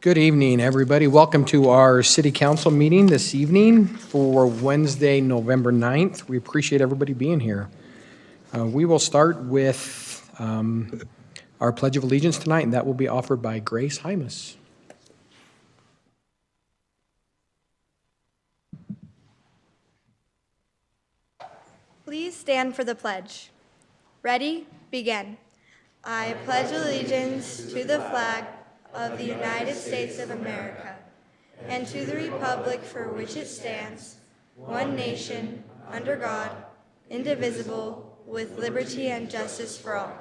Good evening, everybody. Welcome to our city council meeting this evening for Wednesday, November 9th. We appreciate everybody being here. We will start with our Pledge of Allegiance tonight, and that will be offered by Grace Hymas. Please stand for the pledge. Ready? Begin. I pledge allegiance to the flag of the United States of America and to the republic for which it stands, one nation, under God, indivisible, with liberty and justice for all.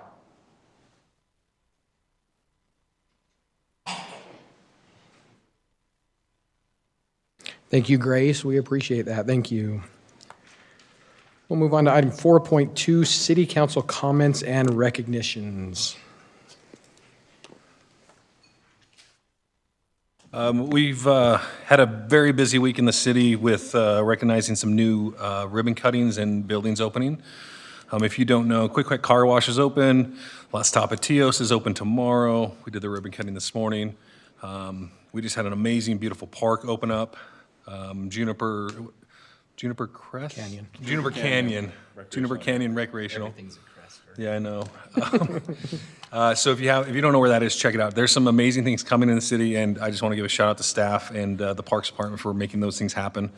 Thank you, Grace. We appreciate that. Thank you. We'll move on to item 4.2, City Council comments and recognitions. We've had a very busy week in the city with recognizing some new ribbon cuttings and buildings opening. If you don't know, Quick Car Wash is open. La Tapatios is open tomorrow. We did the ribbon cutting this morning. We just had an amazing, beautiful park open up. Juniper Crest? Canyon. Juniper Canyon. Juniper Canyon Recreational. Everything's a crest. Yeah, I know. So if you don't know where that is, check it out. There's some amazing things coming in the city, and I just want to give a shout out to staff and the Parks Department for making those things happen.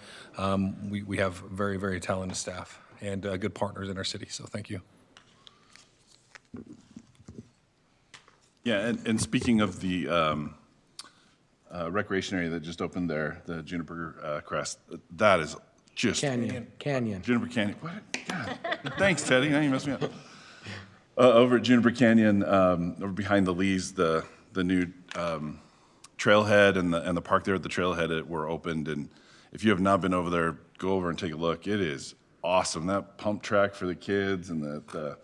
We have very, very talented staff and good partners in our city, so thank you. Yeah, and speaking of the recreation area that just opened there, the Juniper Crest, that is just... Canyon. Juniper Canyon. What? God. Thanks, Teddy. Now you messed me up. Over at Juniper Canyon, over behind the Lees, the new trailhead and the park there at the trailhead were opened. And if you have not been over there, go over and take a look. It is awesome. That pump track for the kids, and the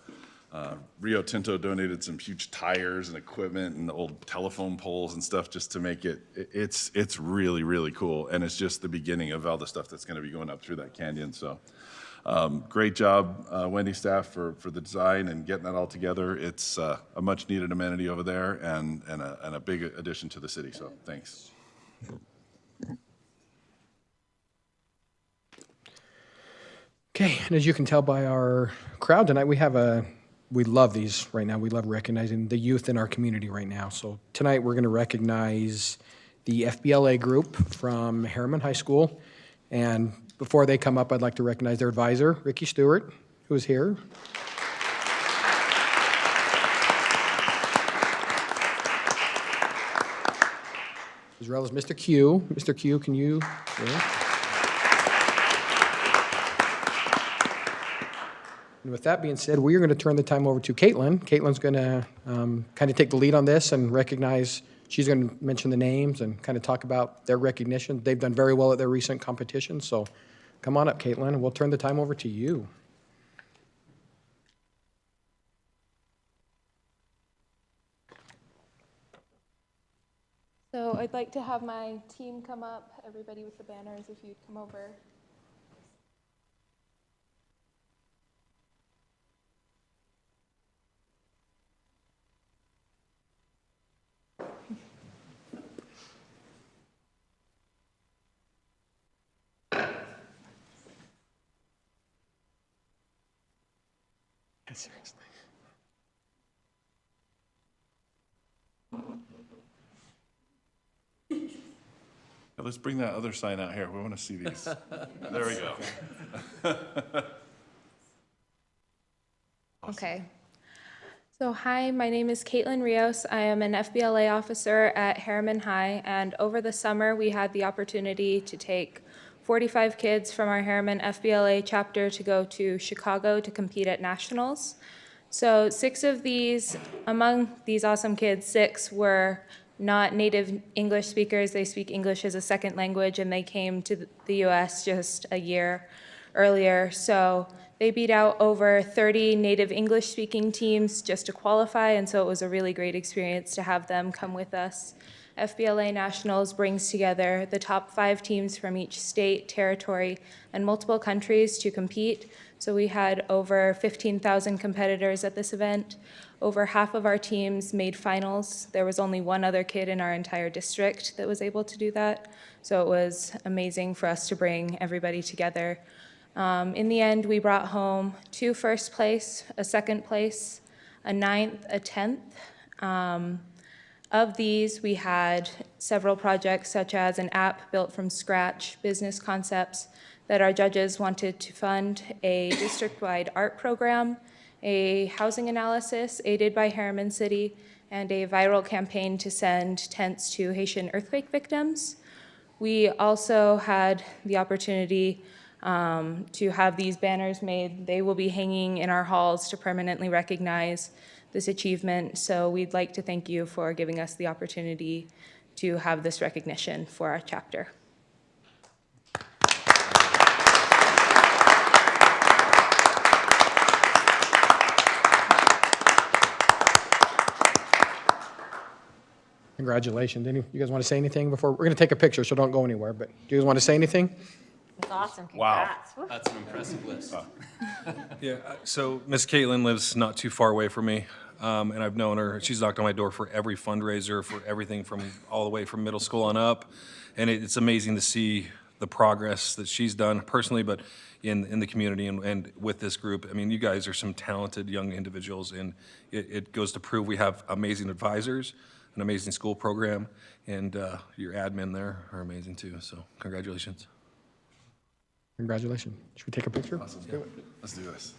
Rio Tinto donated some huge tires and equipment and old telephone poles and stuff just to make it's really, really cool. And it's just the beginning of all the stuff that's going to be going up through that canyon. So great job, Wendy staff, for the design and getting that all together. It's a much needed amenity over there and a big addition to the city. So thanks. Okay, and as you can tell by our crowd tonight, we love these right now. We love recognizing the youth in our community right now. So tonight we're going to recognize the FBLA group from Harriman High School. And before they come up, I'd like to recognize their advisor, Ricky Stewart, who is here. As well as Mr. Q. Mr. Q, can you? Yeah. And with that being said, we are going to turn the time over to Caitlin. Caitlin's going to kind of take the lead on this and recognize, she's going to mention the names and kind of talk about their recognition. They've done very well at their recent competition, so come on up, Caitlin, and we'll turn the time over to you. So I'd like to have my team come up, everybody with the banners, if you'd come over. Seriously. Let's bring that other sign out here. We want to see these. There we go. Okay. So hi, my name is Caitlin Rios. I am an FBLA officer at Harriman High, and over the summer we had the opportunity to take 45 kids from our Harriman FBLA chapter to go to Chicago to compete at nationals. So 6 of these, among these awesome kids, 6 were not native English speakers. They speak English as a second language, and they came to the US just a year earlier. So they beat out over 30 native English speaking teams just to qualify, and so it was a really great experience to have them come with us FBLA Nationals brings together the top 5 teams from each state, territory, and multiple countries to compete. So we had over 15,000 competitors at this event. Over half of our teams made finals. There was only one other kid in our entire district that was able to do that. So it was amazing for us to bring everybody together. In the end, we brought home 2 first place, a second place, a 9th, a 10th. Of these, we had several projects such as an app built from scratch, business concepts that our judges wanted to fund, a district-wide art program, a housing analysis aided by Harriman City, and a viral campaign to send tents to Haitian earthquake victims. We also had the opportunity to have these banners made. They will be hanging in our halls to permanently recognize this achievement. So we'd like to thank you for giving us the opportunity to have this recognition for our chapter. Congratulations. You guys want to say anything before? We're going to take a picture, so don't go anywhere, but do you guys want to say anything? That's awesome. Wow. Congrats. Woo. That's an impressive list. Yeah, so Miss Caitlin lives not too far away from me, and I've known her. She's knocked on my door for every fundraiser, for everything from all the way from middle school on up, and it's amazing to see the progress that she's done personally, but in the community and with this group. I mean, you guys are some talented young individuals, and it goes to prove we have amazing advisors, an amazing school program, and your admin there are amazing too. So congratulations. Congratulations. Should we take a picture? Let's do this.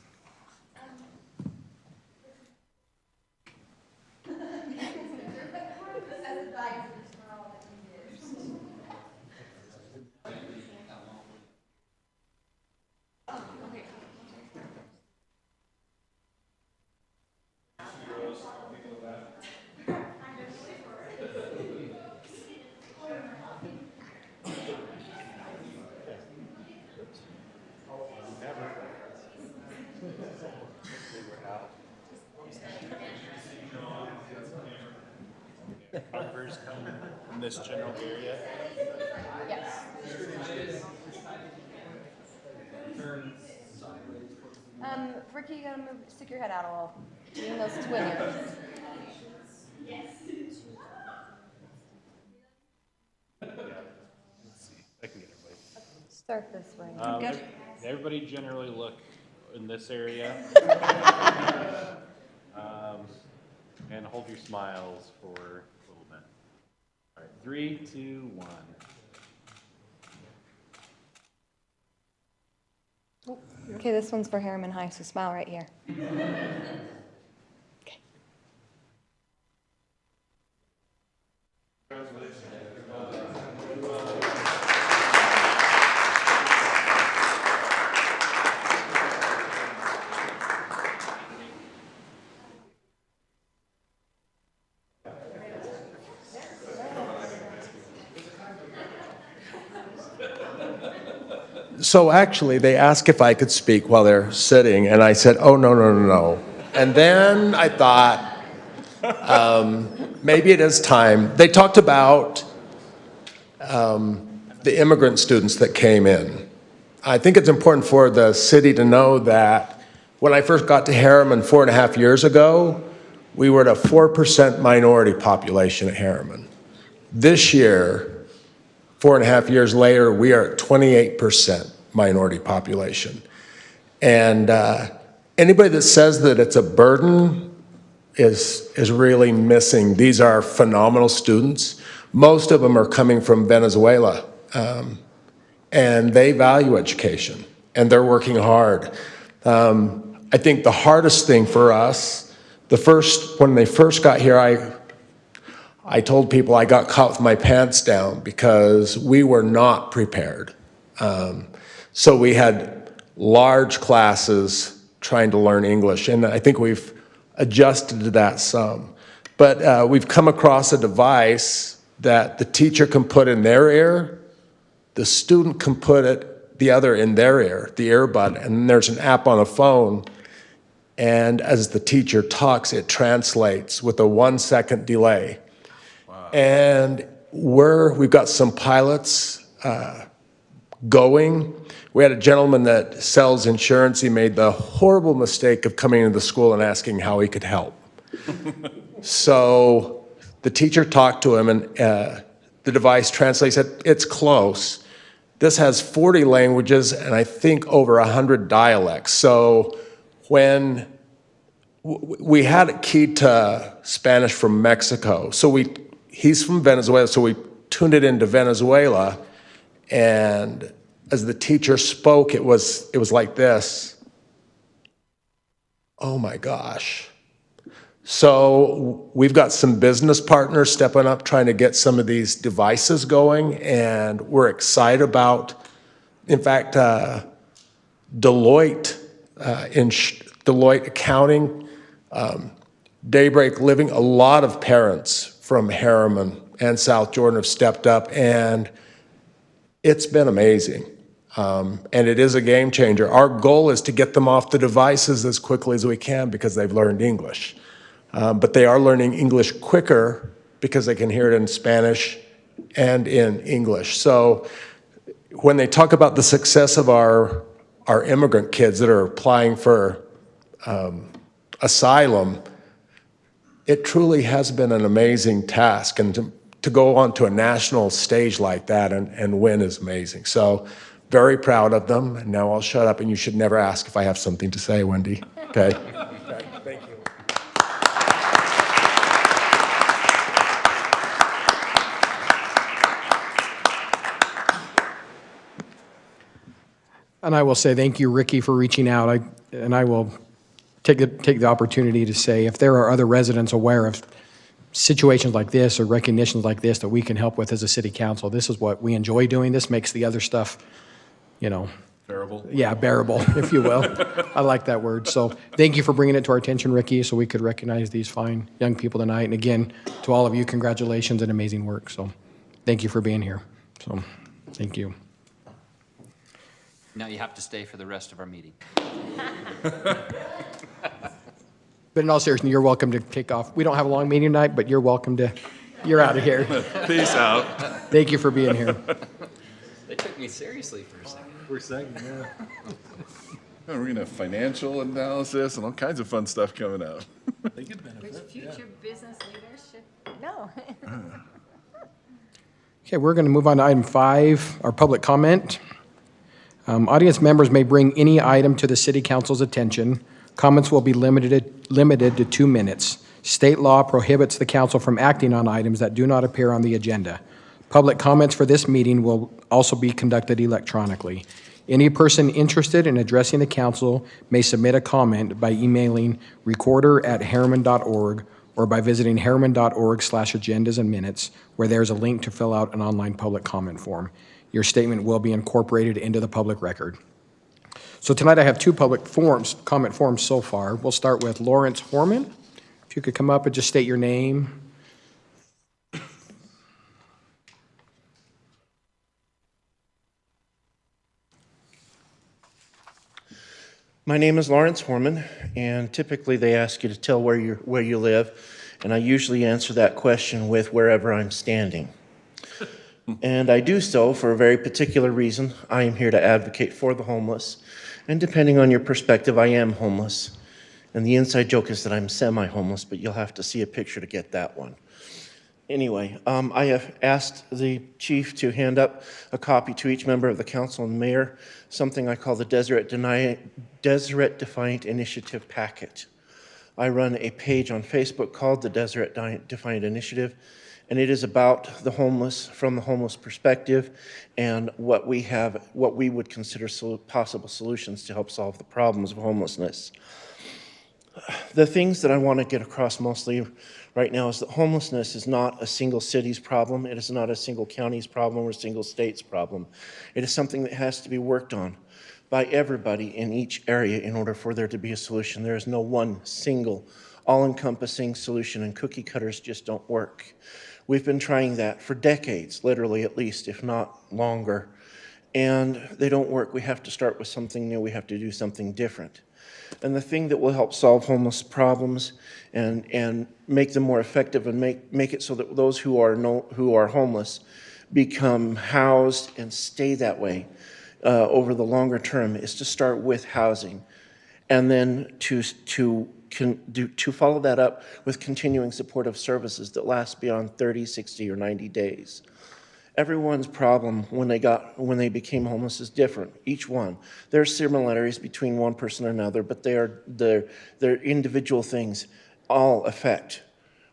Photographers come from this general area. Yes. Ricky, you gotta stick your head out a little. Doing those twin ears. I can get everybody. Start this way. Everybody generally look in this area. And hold your smiles for a little bit. All right, 3, 2, 1. Okay, this one's for Harriman High, so smile right here. Okay. So actually, they asked if I could speak while they're sitting, and I said, oh, no, no, no, no. And then I thought, maybe it is time. They talked about the immigrant students that came in. I think it's important for the city to know that when I first got to Harriman 4.5 years ago, we were at a 4% minority population at Harriman. This year, 4.5 years later, we are at 28% minority population. And anybody that says that it's a burden is really missing. These are phenomenal students. Most of them are coming from Venezuela, and they value education, and they're working hard. I think the hardest thing for us, when they first got here, I told people I got caught with my pants down because we were not prepared. So we had large classes trying to learn English, and I think we've adjusted to that some. But we've come across a device that the teacher can put in their ear, the student can put the other in their ear, the earbud, and there's an app on a phone, and as the teacher talks, it translates with a 1-second delay. And we've got some pilots going. We had a gentleman that sells insurance. He made the horrible mistake of coming into the school and asking how he could help. So the teacher talked to him, and the device translates it. It's close. This has 40 languages and I think over 100 dialects. So when we had it keyed to Spanish from Mexico, so he's from Venezuela, so we tuned it into Venezuela, and as the teacher spoke, it was like this. Oh my gosh. So we've got some business partners stepping up, trying to get some of these devices going, and we're excited about, in fact, Deloitte Accounting, Daybreak Living, a lot of parents from Harriman and South Jordan have stepped up, and it's been amazing. And it is a game changer. Our goal is to get them off the devices as quickly as we can because they've learned English. But they are learning English quicker because they can hear it in Spanish and in English. So when they talk about the success of our immigrant kids that are applying for asylum, it truly has been an amazing task. And to go onto a national stage like that and win is amazing. So very proud of them. And now I'll shut up, and you should never ask if I have something to say, Wendy. Okay? Thank you. And I will say thank you, Ricky, for reaching out. I will take the opportunity to say if there are other residents aware of situations like this or recognitions like this that we can help with as a city council, this is what we enjoy doing. This makes the other stuff, Bearable. yeah, bearable, if you will. I like that word. So thank you for bringing it to our attention, Ricky, so we could recognize these fine young people tonight. And again, to all of you, congratulations and amazing work. So thank you for being here. So thank you. Now you have to stay for the rest of our meeting. But in all seriousness, you're welcome to kick off. We don't have a long meeting tonight, but you're welcome to, you're out of here. Peace out. Thank you for being here. They took me seriously for a second. For a second, yeah. We're going to have financial analysis and all kinds of fun stuff coming out. Future business leadership? No. Okay, we're going to move on to item 5, our public comment. Audience members may bring any item to the city council's attention. Comments will be limited to 2 minutes. State law prohibits the council from acting on items that do not appear on the agenda. Public comments for this meeting will also be conducted electronically. Any person interested in addressing the council may submit a comment by emailing recorder@harriman.org or by visiting harriman.org/agendas and minutes, where there's a link to fill out an online public comment form. Your statement will be incorporated into the public record. So tonight I have 2 public comment forms so far. We'll start with Lawrence Horman. If you could come up and just state your name. My name is Lawrence Horman, and typically they ask you to tell where you live, and I usually answer that question with wherever I'm standing. And I do so for a very particular reason. I am here to advocate for the homeless, and depending on your perspective, I am homeless. And the inside joke is that I'm semi-homeless, but you'll have to see a picture to get that one. Anyway, I have asked the chief to hand up a copy to each member of the council and mayor, something I call the Deseret Defiant Initiative Packet. I run a page on Facebook called the Deseret Defiant Initiative, and it is about the homeless from the homeless perspective and what we would consider possible solutions to help solve the problems of homelessness. The things that I want to get across mostly right now is that homelessness is not a single city's problem. It is not a single county's problem or a single state's problem. It is something that has to be worked on by everybody in each area in order for there to be a solution. There is no one single all-encompassing solution, and cookie cutters just don't work. We've been trying that for decades, literally at least, if not longer. and they don't work. We have to start with something new. We have to do something different. And the thing that will help solve homeless problems and make them more effective and make it so that those who are homeless become housed and stay that way over the longer term is to start with housing, and then to follow that up with continuing supportive services that last beyond 30, 60, or 90 days. Everyone's problem when they became homeless is different, each one. There are similarities between one person and another, but they're individual things all affect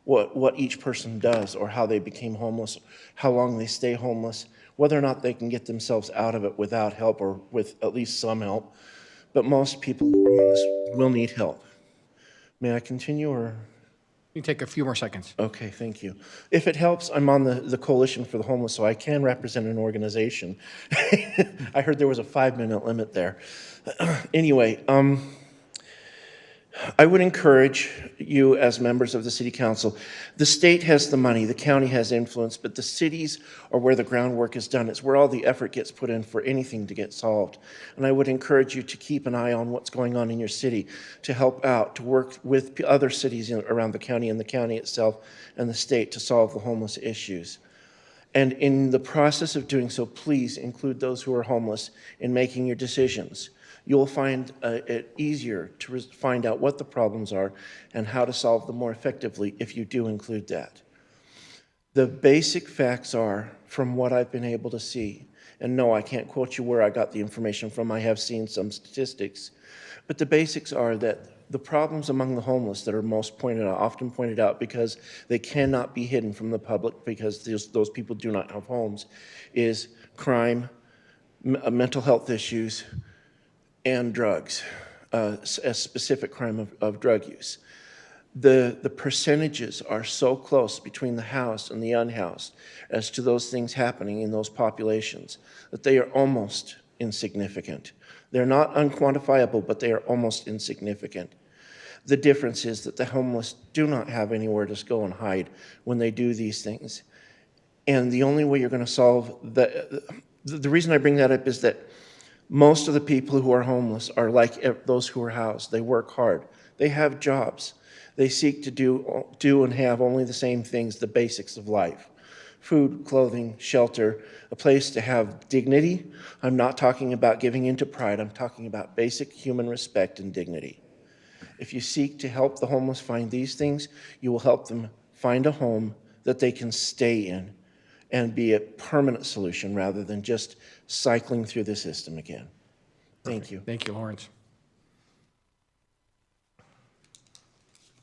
what each person does or how they became homeless, how long they stay homeless, whether or not they can get themselves out of it without help or with at least some help. But most people who are homeless will need help. May I continue, or? You take a few more seconds. Okay, thank you. If it helps, I'm on the Coalition for the Homeless, so I can represent an organization. I heard there was a 5-minute limit there. Anyway, I would encourage you as members of the City Council. The state has the money, the county has influence, but the cities are where the groundwork is done. It's where all the effort gets put in for anything to get solved. And I would encourage you to keep an eye on what's going on in your city, to help out, to work with other cities around the county and the county itself and the state to solve the homeless issues. And in the process of doing so, please include those who are homeless in making your decisions. You'll find it easier to find out what the problems are and how to solve them more effectively if you do include that. The basic facts are, from what I've been able to see, and no, I can't quote you where I got the information from, I have seen some statistics, but the basics are that the problems among the homeless that are most often pointed out because they cannot be hidden from the public because those people do not have homes, is crime, mental health issues, and drugs, a specific crime of drug use. The percentages are so close between the housed and the unhoused as to those things happening in those populations that they are almost insignificant. They're not unquantifiable, but they are almost insignificant. The difference is that the homeless do not have anywhere to go and hide when they do these things. And the only way you're going to solve the reason I bring that up is that most of the people who are homeless are like those who are housed. They work hard. They have jobs. They seek to do and have only the same things, the basics of life. Food, clothing, shelter, a place to have dignity. I'm not talking about giving into pride. I'm talking about basic human respect and dignity. If you seek to help the homeless find these things, you will help them find a home that they can stay in and be a permanent solution rather than just cycling through the system again. Thank you. Thank you, Lawrence.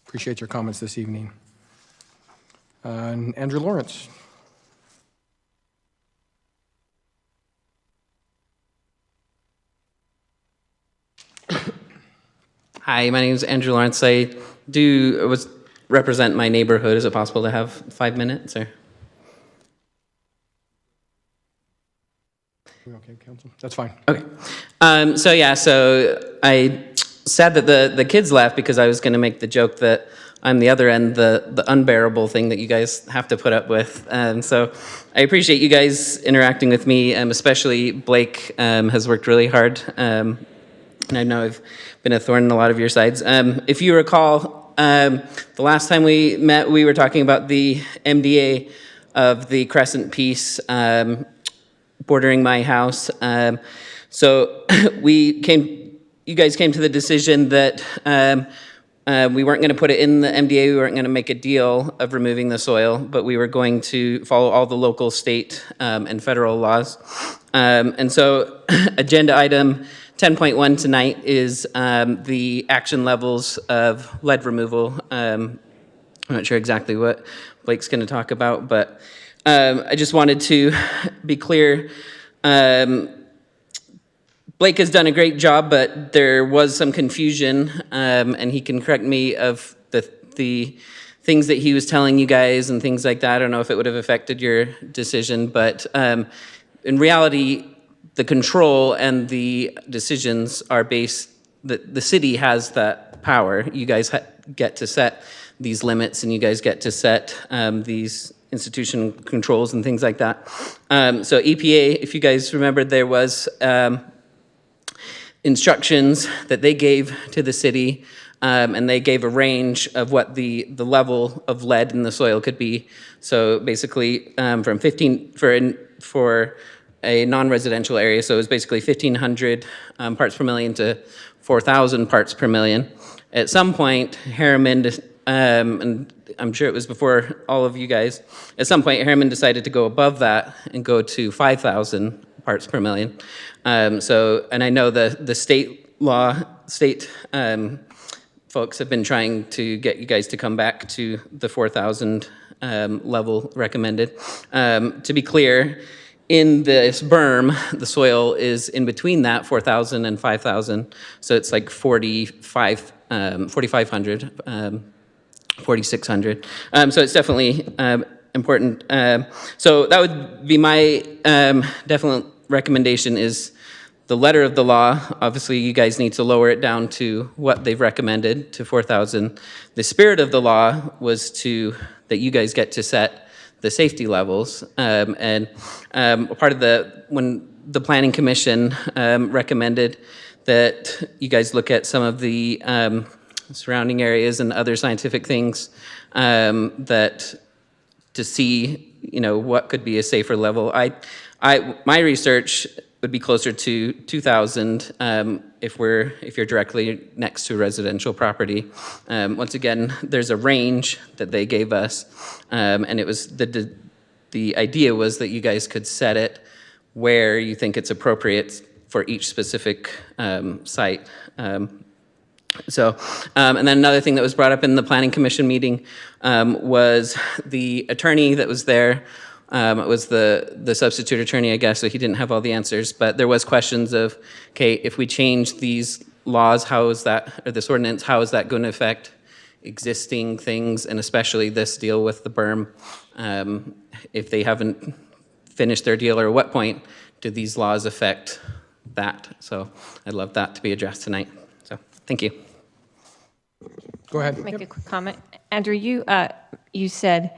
Appreciate your comments this evening. Andrew Lawrence. Hi, my name is Andrew Lawrence. I represent my neighborhood. Is it possible to have 5 minutes? Or? Okay, Council. That's fine. Okay. So I sad that the kids left because I was going to make the joke that I'm the other end, the unbearable thing that you guys have to put up with. So I appreciate you guys interacting with me, especially Blake has worked really hard. And I know I've been a thorn in a lot of your sides. If you recall, the last time we met, we were talking about the MDA of the Crescent piece bordering my house. So you guys came to the decision that we weren't going to put it in the MDA, we weren't going to make a deal of removing the soil, but we were going to follow all the local, state, and federal laws. And so agenda item 10.1 tonight is the action levels of lead removal. I'm not sure exactly what Blake's going to talk about, but I just wanted to be clear. Blake has done a great job, but there was some confusion, and he can correct me of the things that he was telling you guys and things like that. I don't know if it would have affected your decision, but in reality, the control and the decisions are based, the city has that power. You guys get to set these limits, and you guys get to set these institution controls and things like that. So EPA, if you guys remember, there was instructions that they gave to the city, and they gave a range of what the level of lead in the soil could be. So basically, from 15 for a non-residential area, so it was basically 1,500 parts per million to 4,000 parts per million. At some point, Harriman, and I'm sure it was before all of you guys, at some point, Harriman decided to go above that and go to 5,000 parts per million. And I know the state folks have been trying to get you guys to come back to the 4,000 level recommended. To be clear, in this berm, the soil is in between that 4,000 and 5,000, so it's like 4,500, 4,600. So it's definitely important. So that would be my definite recommendation is the letter of the law. Obviously, you guys need to lower it down to what they've recommended, to 4,000. The spirit of the law was that you guys get to set the safety levels. And part of when the Planning Commission recommended that you guys look at some of the surrounding areas and other scientific things that to see, what could be a safer level. My research would be closer to 2,000 if you're directly next to a residential property. Once again, there's a range that they gave us, and it was the idea was that you guys could set it where you think it's appropriate for each specific site. And then another thing that was brought up in the Planning Commission meeting was the attorney that was there. It was the substitute attorney, I guess, so he didn't have all the answers. But there was questions of, okay, if we change these laws, or this ordinance, how is that going to affect existing things, and especially this deal with the berm? If they haven't finished their deal, or at what point do these laws affect that? So I'd love that to be addressed tonight. So thank you. Go ahead. Make a quick comment. Andrew, you said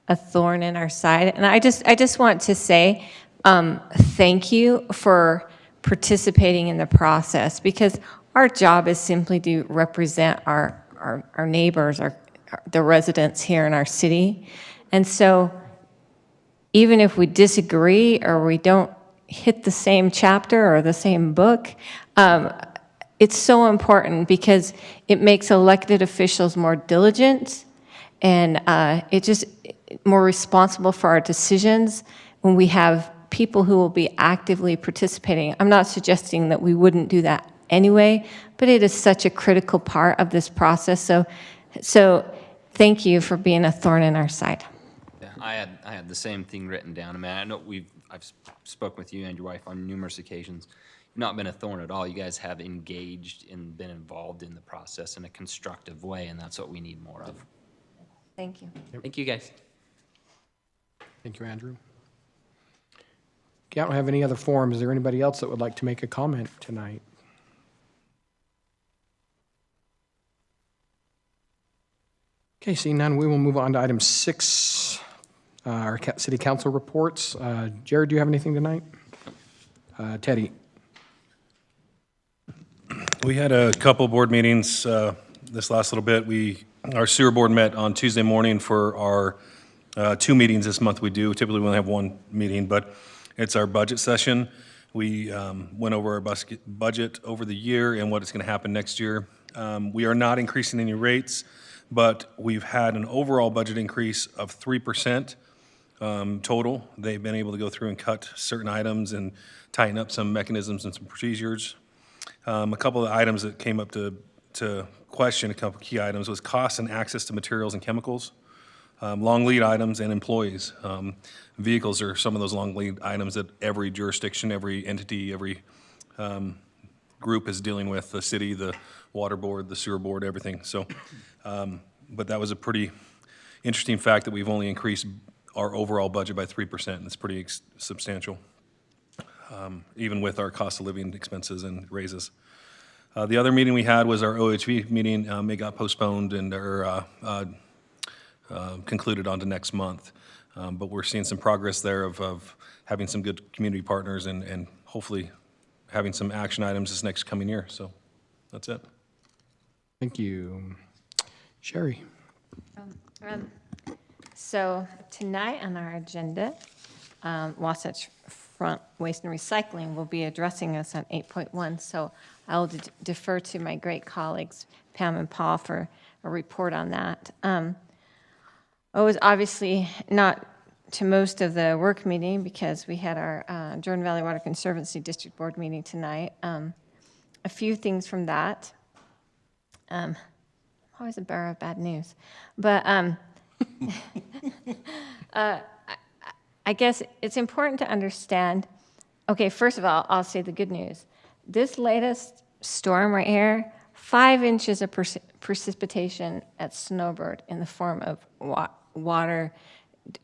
a thorn in our side, and I just want to say thank you for participating in the process, because our job is simply to represent our neighbors, the residents here in our city. And so even if we disagree or we don't hit the same chapter or the same book, it's so important because it makes elected officials more diligent, and it just more responsible for our decisions when we have people who will be actively participating. I'm not suggesting that we wouldn't do that anyway, but it is such a critical part of this process. So thank you for being a thorn in our side. Yeah, I had the same thing written down. I mean, I know I've spoken with you and your wife on numerous occasions. You've not been a thorn at all. You guys have engaged and been involved in the process in a constructive way, and that's what we need more of. Thank you. Thank you, guys. Thank you, Andrew. Okay, I don't have any other forums. Is there anybody else that would like to make a comment tonight? Okay, seeing none, we will move on to item 6, our city council reports. Jared, do you have anything tonight? Teddy? We had a couple board meetings this last little bit. Our sewer board met on Tuesday morning for our 2 meetings this month we do. Typically we only have 1 meeting, but it's our budget session. We went over our budget over the year and what is going to happen next year. We are not increasing any rates, but we've had an overall budget increase of 3% total. They've been able to go through and cut certain items and tighten up some mechanisms and some procedures. A couple of items that came up to question, a couple of key items, was cost and access to materials and chemicals, long lead items, and employees. Vehicles are some of those long lead items that every jurisdiction, every entity, every group is dealing with, the city, the water board, the sewer board, everything. So, but that was a pretty interesting fact that we've only increased our overall budget by 3%, and it's pretty substantial, even with our cost of living expenses and raises. The other meeting we had was our OHV meeting. It got postponed and concluded on to next month. But we're seeing some progress there of having some good community partners and hopefully having some action items this next coming year. So that's it. Thank you. Sherry? So tonight on our agenda, Wasatch Front Waste and Recycling will be addressing us on 8.1. So I will defer to my great colleagues, Pam and Paul, for a report on that. I was obviously not to most of the work meeting because we had our Jordan Valley Water Conservancy District Board meeting tonight. A few things from that. I'm always a bearer of bad news. But I guess it's important to understand, okay, first of all, I'll say the good news. This latest storm right here, 5 inches of precipitation at Snowbird in the form of water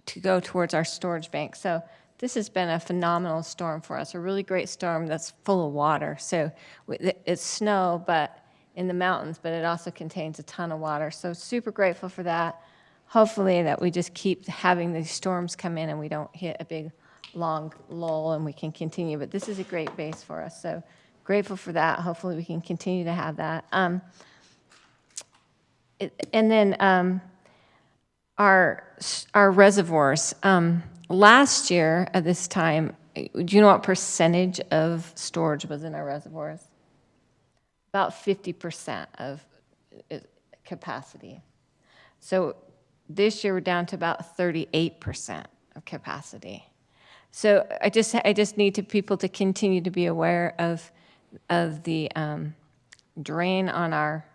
to go towards our storage bank. So this has been a phenomenal storm for us, a really great storm that's full of water. So it's snow, but in the mountains, but it also contains a ton of water. So super grateful for that. Hopefully that we just keep having these storms come in and we don't hit a big long lull and we can continue. But this is a great base for us. So grateful for that. Hopefully we can continue to have that. And then our reservoirs. Last year at this time, do you know what percentage of storage was in our reservoirs? About 50% of capacity. So this year we're down to about 38% of capacity. So I just need people to continue to be aware of the drain on our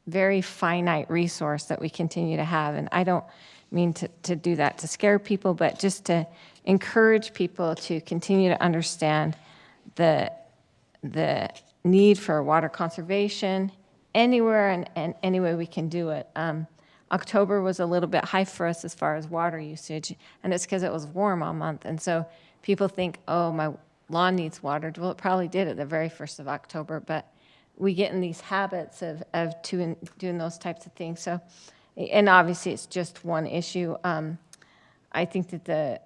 very finite resource that we continue to have. And I don't mean to do that to scare people, but just to encourage people to continue to understand the need for water conservation anywhere and any way we can do it. October was a little bit high for us as far as water usage, and it's because it was warm all month. And so people think, oh, my lawn needs watered. Well, it probably did at the very 1st of October, but we get in these habits of doing those types of things. So, and obviously it's just one issue. I think that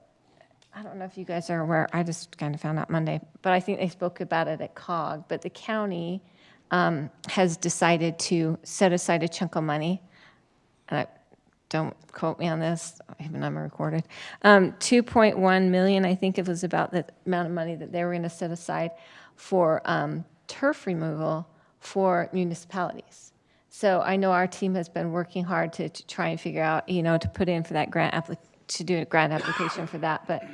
I don't know if you guys are aware, I just kind of found out Monday, but I think they spoke about it at COG, but the county has decided to set aside a chunk of money, and don't quote me on this, even I'm recorded, 2.1 million, I think it was about the amount of money that they were going to set aside for turf removal for municipalities. So I know our team has been working hard to try and figure out, to put in for that to do a grant application for that. But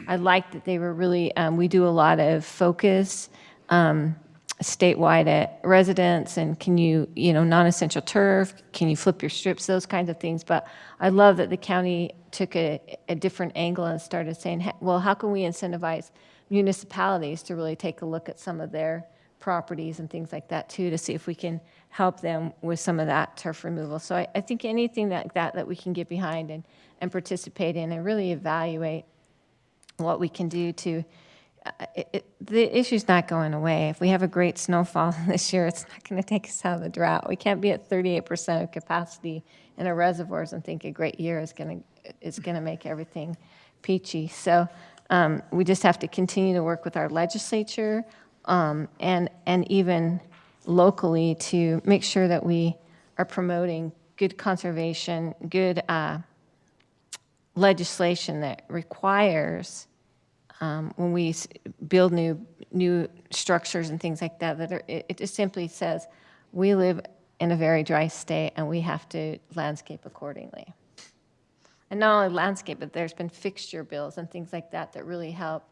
I like that they were really, we do a lot of focus statewide at residents, and can you, non-essential turf, can you flip your strips, those kinds of things. But I love that the county took a different angle and started saying, well, how can we incentivize municipalities to really take a look at some of their properties and things like that too, to see if we can help them with some of that turf removal. So I think anything like that we can get behind and participate in and really evaluate what we can do to, the issue's not going away. If we have a great snowfall this year, it's not going to take us out of the drought. We can't be at 38% of capacity in our reservoirs and think a great year is going to make everything peachy. So we just have to continue to work with our legislature and even locally to make sure that we are promoting good conservation, good legislation that requires when we build new structures and things like that, it just simply says we live in a very dry state and we have to landscape accordingly. And not only landscape, but there's been fixture bills and things like that really help,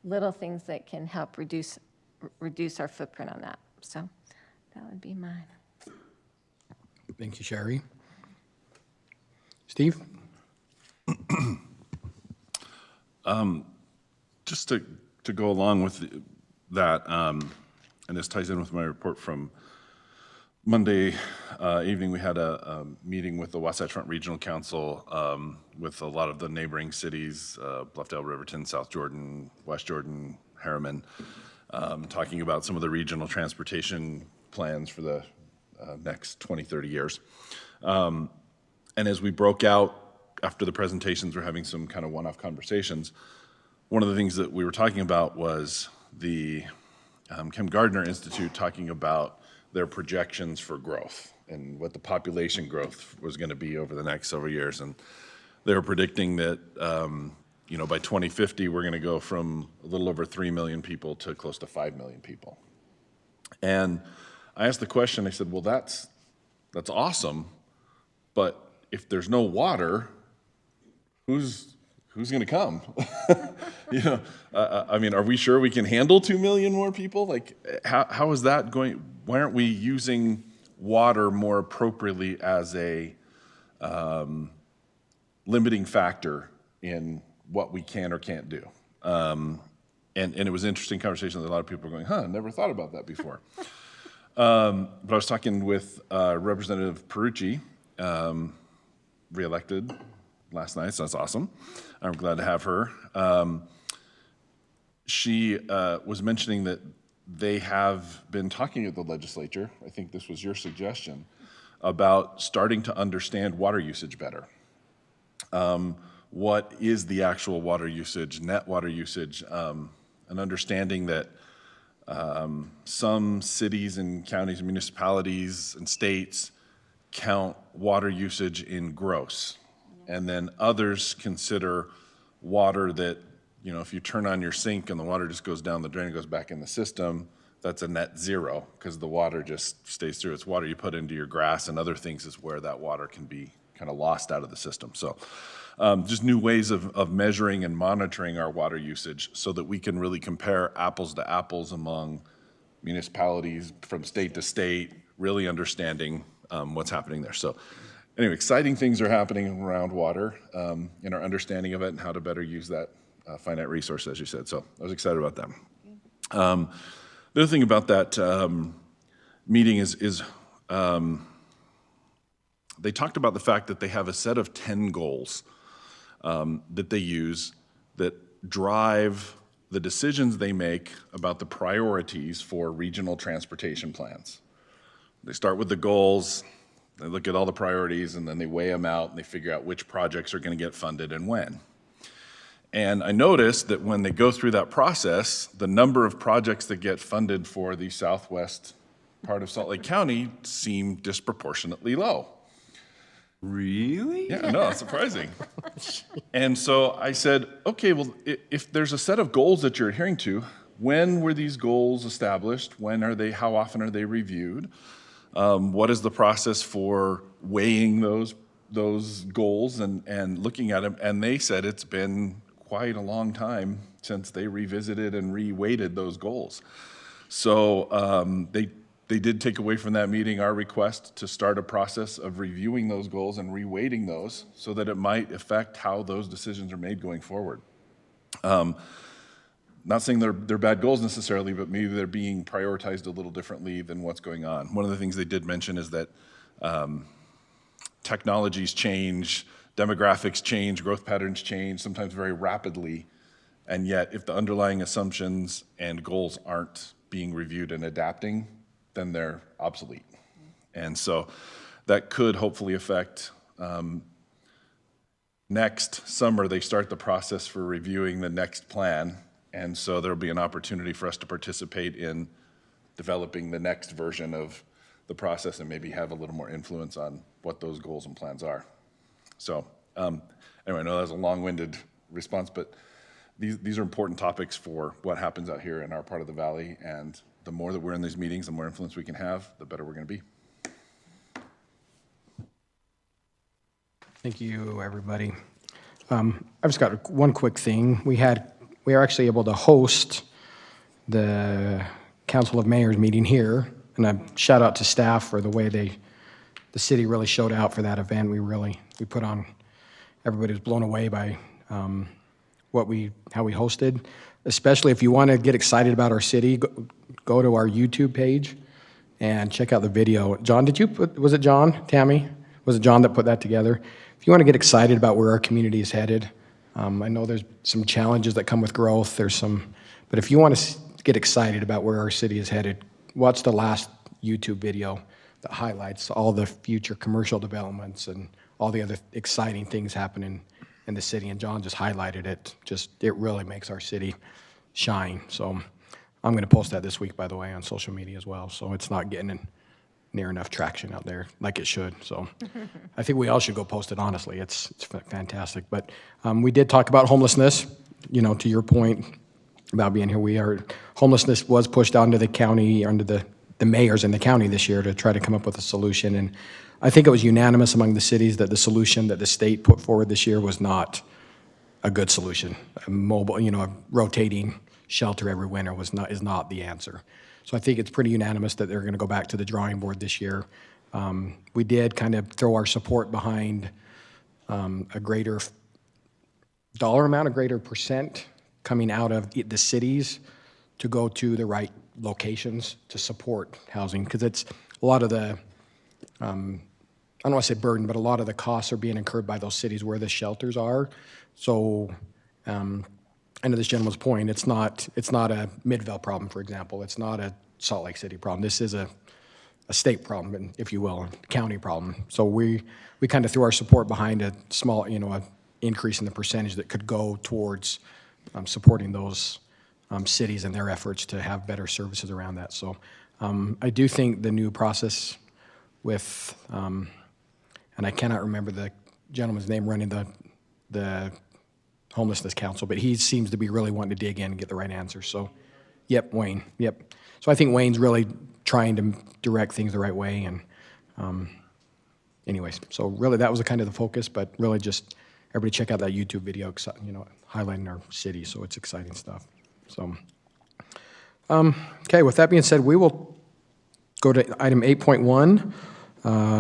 little things that can help reduce our footprint on that. So that would be mine. Thank you, Sherry. Steve? Just to go along with that, and this ties in with my report from Monday evening, we had a meeting with the Wasatch Front Regional Council with a lot of the neighboring cities, Bluffdale, Riverton, South Jordan, West Jordan, Harriman, talking about some of the regional transportation plans for the next 20, 30 years. And as we broke out after the presentations, we're having some kind of one-off conversations. One of the things that we were talking about was the Kim Gardner Institute talking about their projections for growth and what the population growth was going to be over the next several years. And they were predicting that, by 2050, we're going to go from a little over 3 million people to close to 5 million people. And I asked the question, I said, well, that's awesome, but if there's no water, who's going to come? Are we sure we can handle 2 million more people? Like, how is that going? Why aren't we using water more appropriately as a limiting factor in what we can or can't do? And it was an interesting conversation that a lot of people were going, I never thought about that before. But I was talking with Representative Perucci, re-elected last night, so that's awesome. I'm glad to have her. She was mentioning that they have been talking at the legislature, I think this was your suggestion, about starting to understand water usage better. What is the actual water usage, net water usage, an understanding that some cities and counties and municipalities and states count water usage in gross. And then others consider water that, if you turn on your sink and the water just goes down the drain and goes back in the system, that's a net zero because the water just stays through. It's water you put into your grass and other things is where that water can be kind of lost out of the system. So just new ways of measuring and monitoring our water usage so that we can really compare apples to apples among municipalities from state to state, really understanding what's happening there. So anyway, exciting things are happening around water in our understanding of it and how to better use that finite resource, as you said. So I was excited about that. The other thing about that meeting is they talked about the fact that they have a set of 10 goals that they use that drive the decisions they make about the priorities for regional transportation plans. They start with the goals, they look at all the priorities, and then they weigh them out and they figure out which projects are going to get funded and when. And I noticed that when they go through that process, the number of projects that get funded for the southwest part of Salt Lake County seem disproportionately low. Really? Yeah, no, it's surprising. And so I said, okay, well, if there's a set of goals that you're adhering to, when were these goals established? When are they, how often are they reviewed? What is the process for weighing those goals and looking at them? And they said it's been quite a long time since they revisited and re-weighted those goals. So they did take away from that meeting our request to start a process of reviewing those goals and re-weighting those so that it might affect how those decisions are made going forward. Not saying they're bad goals necessarily, but maybe they're being prioritized a little differently than what's going on. One of the things they did mention is that technologies change, demographics change, growth patterns change, sometimes very rapidly, and yet if the underlying assumptions and goals aren't being reviewed and adapting, then they're obsolete. And so that could hopefully affect, next summer they start the process for reviewing the next plan, and so there'll be an opportunity for us to participate in developing the next version of the process and maybe have a little more influence on what those goals and plans are. So anyway, I know that was a long-winded response, but these are important topics for what happens out here in our part of the valley, and the more that we're in these meetings, the more influence we can have, the better we're going to be. Thank you, everybody. I've just got one quick thing. We are actually able to host the Council of Mayors meeting here, and a shout out to staff for the way the city really showed out for that event. We put on, everybody was blown away by how we hosted. Especially if you want to get excited about our city, go to our YouTube page and check out the video. John, was it John, Tammy? Was it John that put that together? If you want to get excited about where our community is headed, I know there's some challenges that come with growth. But if you want to get excited about where our city is headed, watch the last YouTube video that highlights all the future commercial developments and all the other exciting things happening in the city. And John just highlighted it. It really makes our city shine. So I'm going to post that this week, by the way, on social media as well. So it's not getting near enough traction out there like it should. So I think we all should go post it, honestly. It's fantastic. But we did talk about homelessness, to your point about being here. Homelessness was pushed onto the county, under the mayors in the county this year to try to come up with a solution. And I think it was unanimous among the cities that the solution that the state put forward this year was not a good solution. A mobile, a rotating shelter every winter is not the answer. So I think it's pretty unanimous that they're going to go back to the drawing board this year. We did kind of throw our support behind a greater dollar amount, a greater percent coming out of the cities to go to the right locations to support housing, because it's a lot of the, I don't want to say burden, but a lot of the costs are being incurred by those cities where the shelters are. So, and to this gentleman's point, it's not a Midvale problem, for example. It's not a Salt Lake City problem. This is a state problem, if you will, a county problem. So we kind of threw our support behind a small, a increase in the percentage that could go towards supporting those cities and their efforts to have better services around that. So I do think the new process with, and I cannot remember the gentleman's name running the homelessness council, but he seems to be really wanting to dig in and get the right answer. So, yep, Wayne, yep. So I think Wayne's really trying to direct things the right way. And anyways, so really that was kind of the focus, but really just everybody check out that YouTube video, highlighting our city. So it's exciting stuff. So, okay, with that being said, we will go to item 8.1.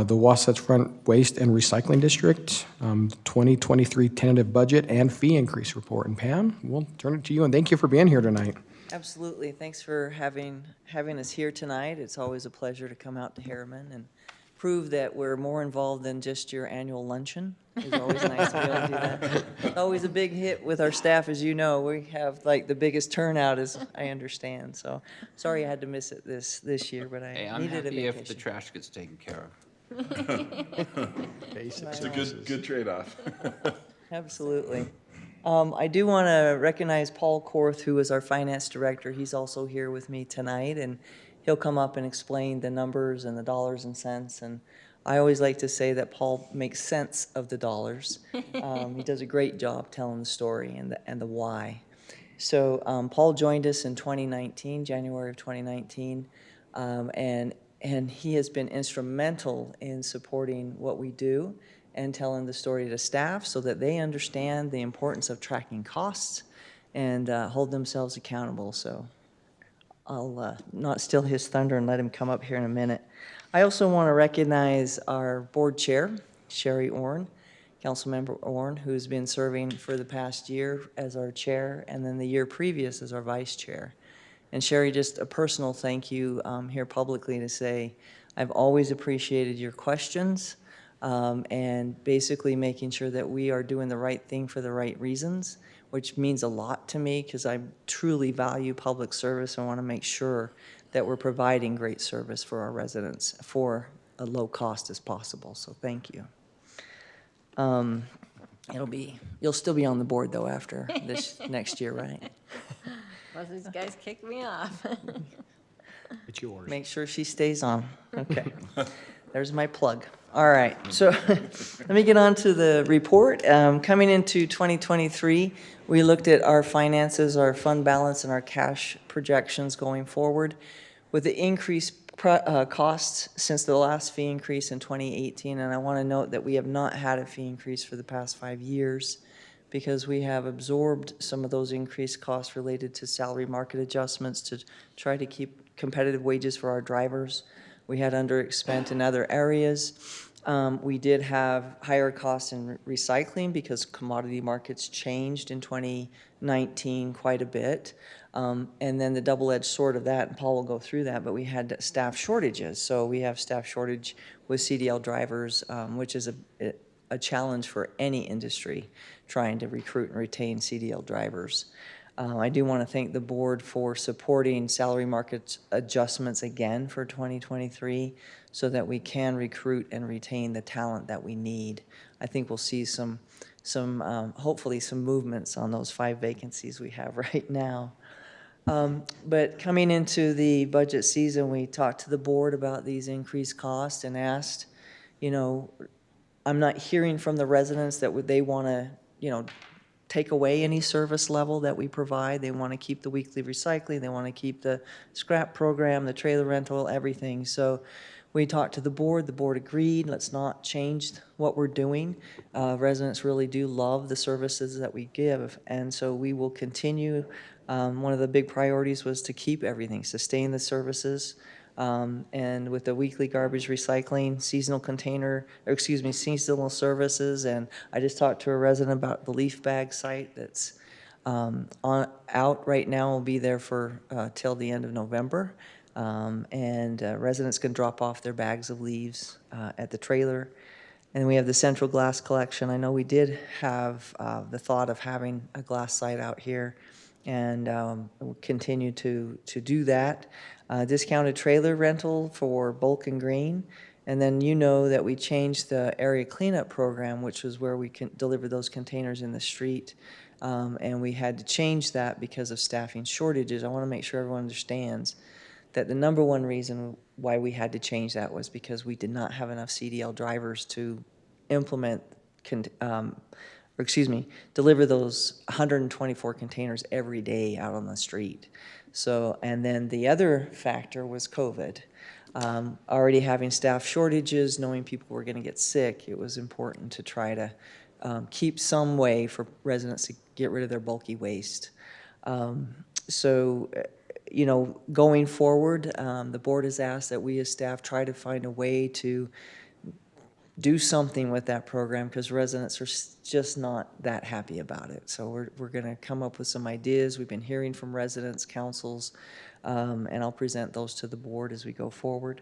The Wasatch Front Waste and Recycling District, 2023 tentative budget and fee increase report. And Pam, we'll turn it to you, and thank you for being here tonight. Absolutely. Thanks for having us here tonight. It's always a pleasure to come out to Harriman and prove that we're more involved than just your annual luncheon. It's always nice to be able to do that. It's always a big hit with our staff, as you know. We have like the biggest turnout, as I understand. So sorry I had to miss it this year, but I I'm needed a happy vacation. if the trash gets taken care of. It's a good trade-off. Absolutely. I do want to recognize Paul Korth, who is our finance director. He's also here with me tonight, and he'll come up and explain the numbers and the dollars and cents. And I always like to say that Paul makes sense of the dollars. He does a great job telling the story and the why. So Paul joined us in 2019, January of 2019, and he has been instrumental in supporting what we do and telling the story to staff so that they understand the importance of tracking costs and hold themselves accountable. So I'll not steal his thunder and let him come up here in a minute. I also want to recognize our board chair, Sherry Orn, Councilmember Orn, who's been serving for the past year as our chair and then the year previous as our vice chair. And Sherry, just a personal thank you here publicly to say I've always appreciated your questions and basically making sure that we are doing the right thing for the right reasons, which means a lot to me because I truly value public service and want to make sure that we're providing great service for our residents for a low cost as possible. So thank you. You'll still be on the board though after this next year, right? Well, these guys kicked me off. It's yours. Make sure she stays on. Okay. There's my plug. All right. So let me get on to the report. Coming into 2023, we looked at our finances, our fund balance, and our cash projections going forward. With the increased costs since the last fee increase in 2018, and I want to note that we have not had a fee increase for the past 5 years because we have absorbed some of those increased costs related to salary market adjustments to try to keep competitive wages for our drivers. We had underspent in other areas. We did have higher costs in recycling because commodity markets changed in 2019 quite a bit. And then the double-edged sword of that, and Paul will go through that, but we had staff shortages. So we have staff shortage with CDL drivers, which is a challenge for any industry trying to recruit and retain CDL drivers. I do want to thank the board for supporting salary market adjustments again for 2023 so that we can recruit and retain the talent that we need. I think we'll see some hopefully some movements on those 5 vacancies we have right now. But coming into the budget season, we talked to the board about these increased costs and asked, you know, I'm not hearing from the residents that they want to, you know, take away any service level that we provide. They want to keep the weekly recycling. They want to keep the scrap program, the trailer rental, everything. So we talked to the board. The board agreed. Let's not change what we're doing. Residents really do love the services that we give. And so we will continue. One of the big priorities was to keep everything, sustain the services. And with the weekly garbage recycling, seasonal services, and I just talked to a resident about the leaf bag site that's out right now, will be there for till the end of November. And residents can drop off their bags of leaves at the trailer. And we have the central glass collection. I know we did have the thought of having a glass site out here, and we'll continue to do that. Discounted trailer rental for bulk and green. And then you know that we changed the area cleanup program, which was where we can deliver those containers in the street. And we had to change that because of staffing shortages. I want to make sure everyone understands that the number one reason why we had to change that was because we did not have enough CDL drivers to implement, deliver those 124 containers every day out on the street. So, and then the other factor was COVID. Already having staff shortages, knowing people were going to get sick, it was important to try to keep some way for residents to get rid of their bulky waste. You know, going forward, the board has asked that we as staff try to find a way to do something with that program because residents are just not that happy about it. So we're going to come up with some ideas. We've been hearing from residents, councils, and I'll present those to the board as we go forward.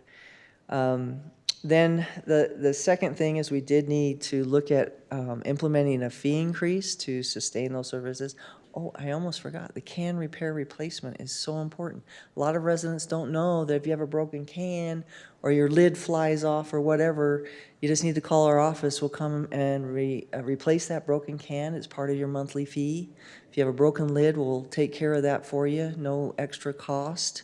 Then the second thing is we did need to look at implementing a fee increase to sustain those services. Oh, I almost forgot. The can repair replacement is so important. A lot of residents don't know that if you have a broken can or your lid flies off or whatever, you just need to call our office. We'll come and replace that broken can. It's part of your monthly fee. If you have a broken lid, we'll take care of that for you. No extra cost.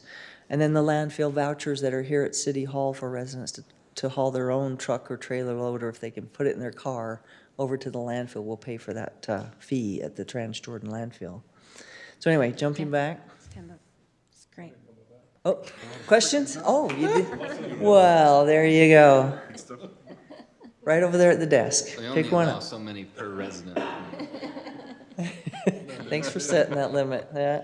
And then the landfill vouchers that are here at City Hall for residents to haul their own truck or trailer load, or if they can put it in their car over to the landfill, we'll pay for that fee at the Trans-Jordan landfill. So anyway, jumping back. It's great. Oh, questions? Oh, you did. Well, there you go. Right over there at the desk. We only Pick one allow up. so many per resident. Thanks for setting that limit. Yeah.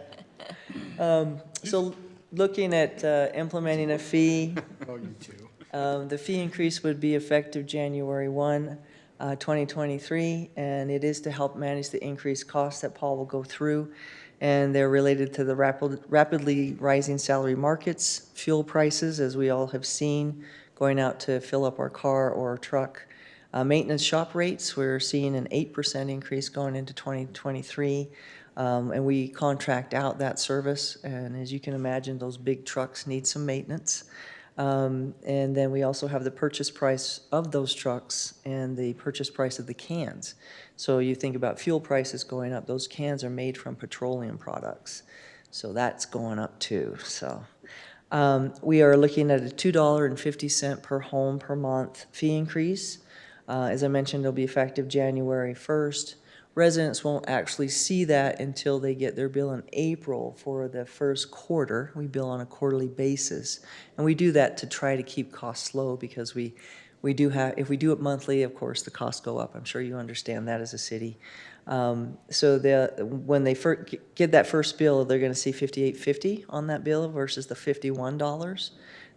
So looking at implementing a fee. Oh, you too. The fee increase would be effective January 1, 2023, and it is to help manage the increased costs that Paul will go through, and they're related to the rapidly rising salary markets, fuel prices, as we all have seen, going out to fill up our car or our truck. Maintenance shop rates, we're seeing an 8% increase going into 2023, and we contract out that service, and as you can imagine, those big trucks need some maintenance. And then we also have the purchase price of those trucks and the purchase price of the cans. So you think about fuel prices going up, those cans are made from petroleum products. So that's going up too. So we are looking at a $2.50 per home per month fee increase. As I mentioned, it'll be effective January 1st. Residents won't actually see that until they get their bill in April for the first quarter. We bill on a quarterly basis. And we do that to try to keep costs low because we do have, if we do it monthly, of course, the costs go up. I'm sure you understand that as a city. So when they get that first bill, they're going to see $58.50 on that bill versus the $51.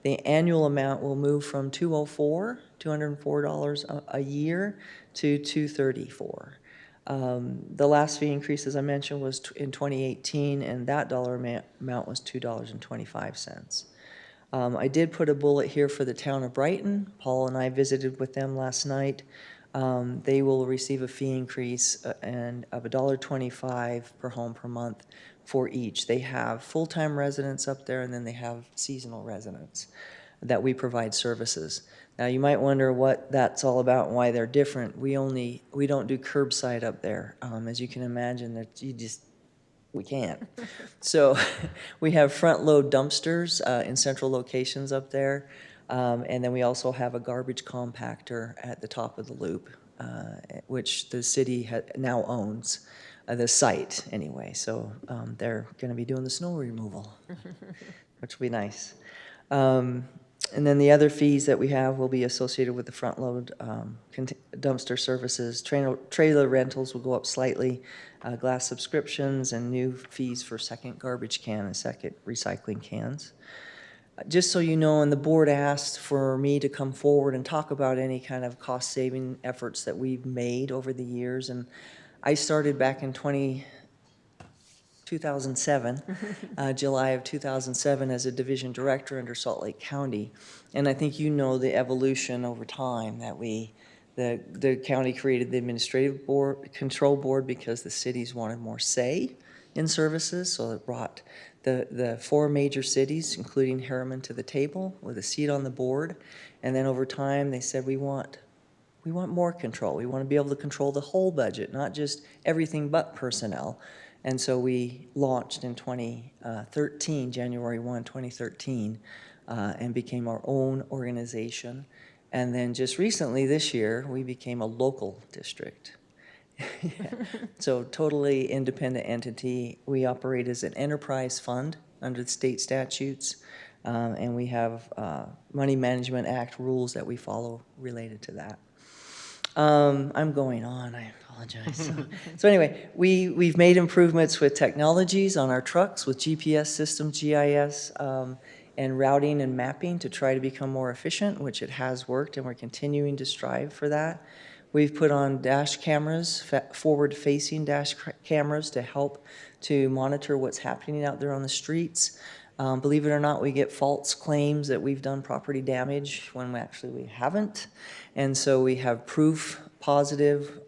The annual amount will move from $204 a year to $234. The last fee increase, as I mentioned, was in 2018, and that dollar amount was $2.25. I did put a bullet here for the town of Brighton. Paul and I visited with them last night. They will receive a fee increase of $1.25 per home per month for each. They have full-time residents up there, and then they have seasonal residents that we provide services. Now, you might wonder what that's all about and why they're different. We don't do curbside up there. As you can imagine, that we can't. So we have front-load dumpsters in central locations up there. And then we also have a garbage compactor at the top of the loop, which the city now owns, the site anyway. So they're going to be doing the snow removal, which will be nice. And then the other fees that we have will be associated with the front load dumpster services. Trailer rentals will go up slightly, glass subscriptions, and new fees for second garbage can and second recycling cans. Just so you know, and the board asked for me to come forward and talk about any kind of cost-saving efforts that we've made over the years. And I started back in 2007, July of 2007, as a division director under Salt Lake County. And I think you know the evolution over time that the county created the administrative control board because the cities wanted more say in services. So it brought the 4 major cities, including Harriman, to the table with a seat on the board. And then over time, they said, we want more control. We want to be able to control the whole budget, not just everything but personnel. And so we launched in 2013, January 1, 2013, and became our own organization. And then just recently this year, we became a local district. Yeah. So totally independent entity. We operate as an enterprise fund under the state statutes, and we have Money Management Act rules that we follow related to that. I'm going on, I apologize. So anyway, we've made improvements with technologies on our trucks with GPS systems, GIS, and routing and mapping to try to become more efficient, which it has worked, and we're continuing to strive for that. We've put on dash cameras, forward-facing dash cameras to help to monitor what's happening out there on the streets. Believe it or not, we get false claims that we've done property damage when actually we haven't. And so we have proof positive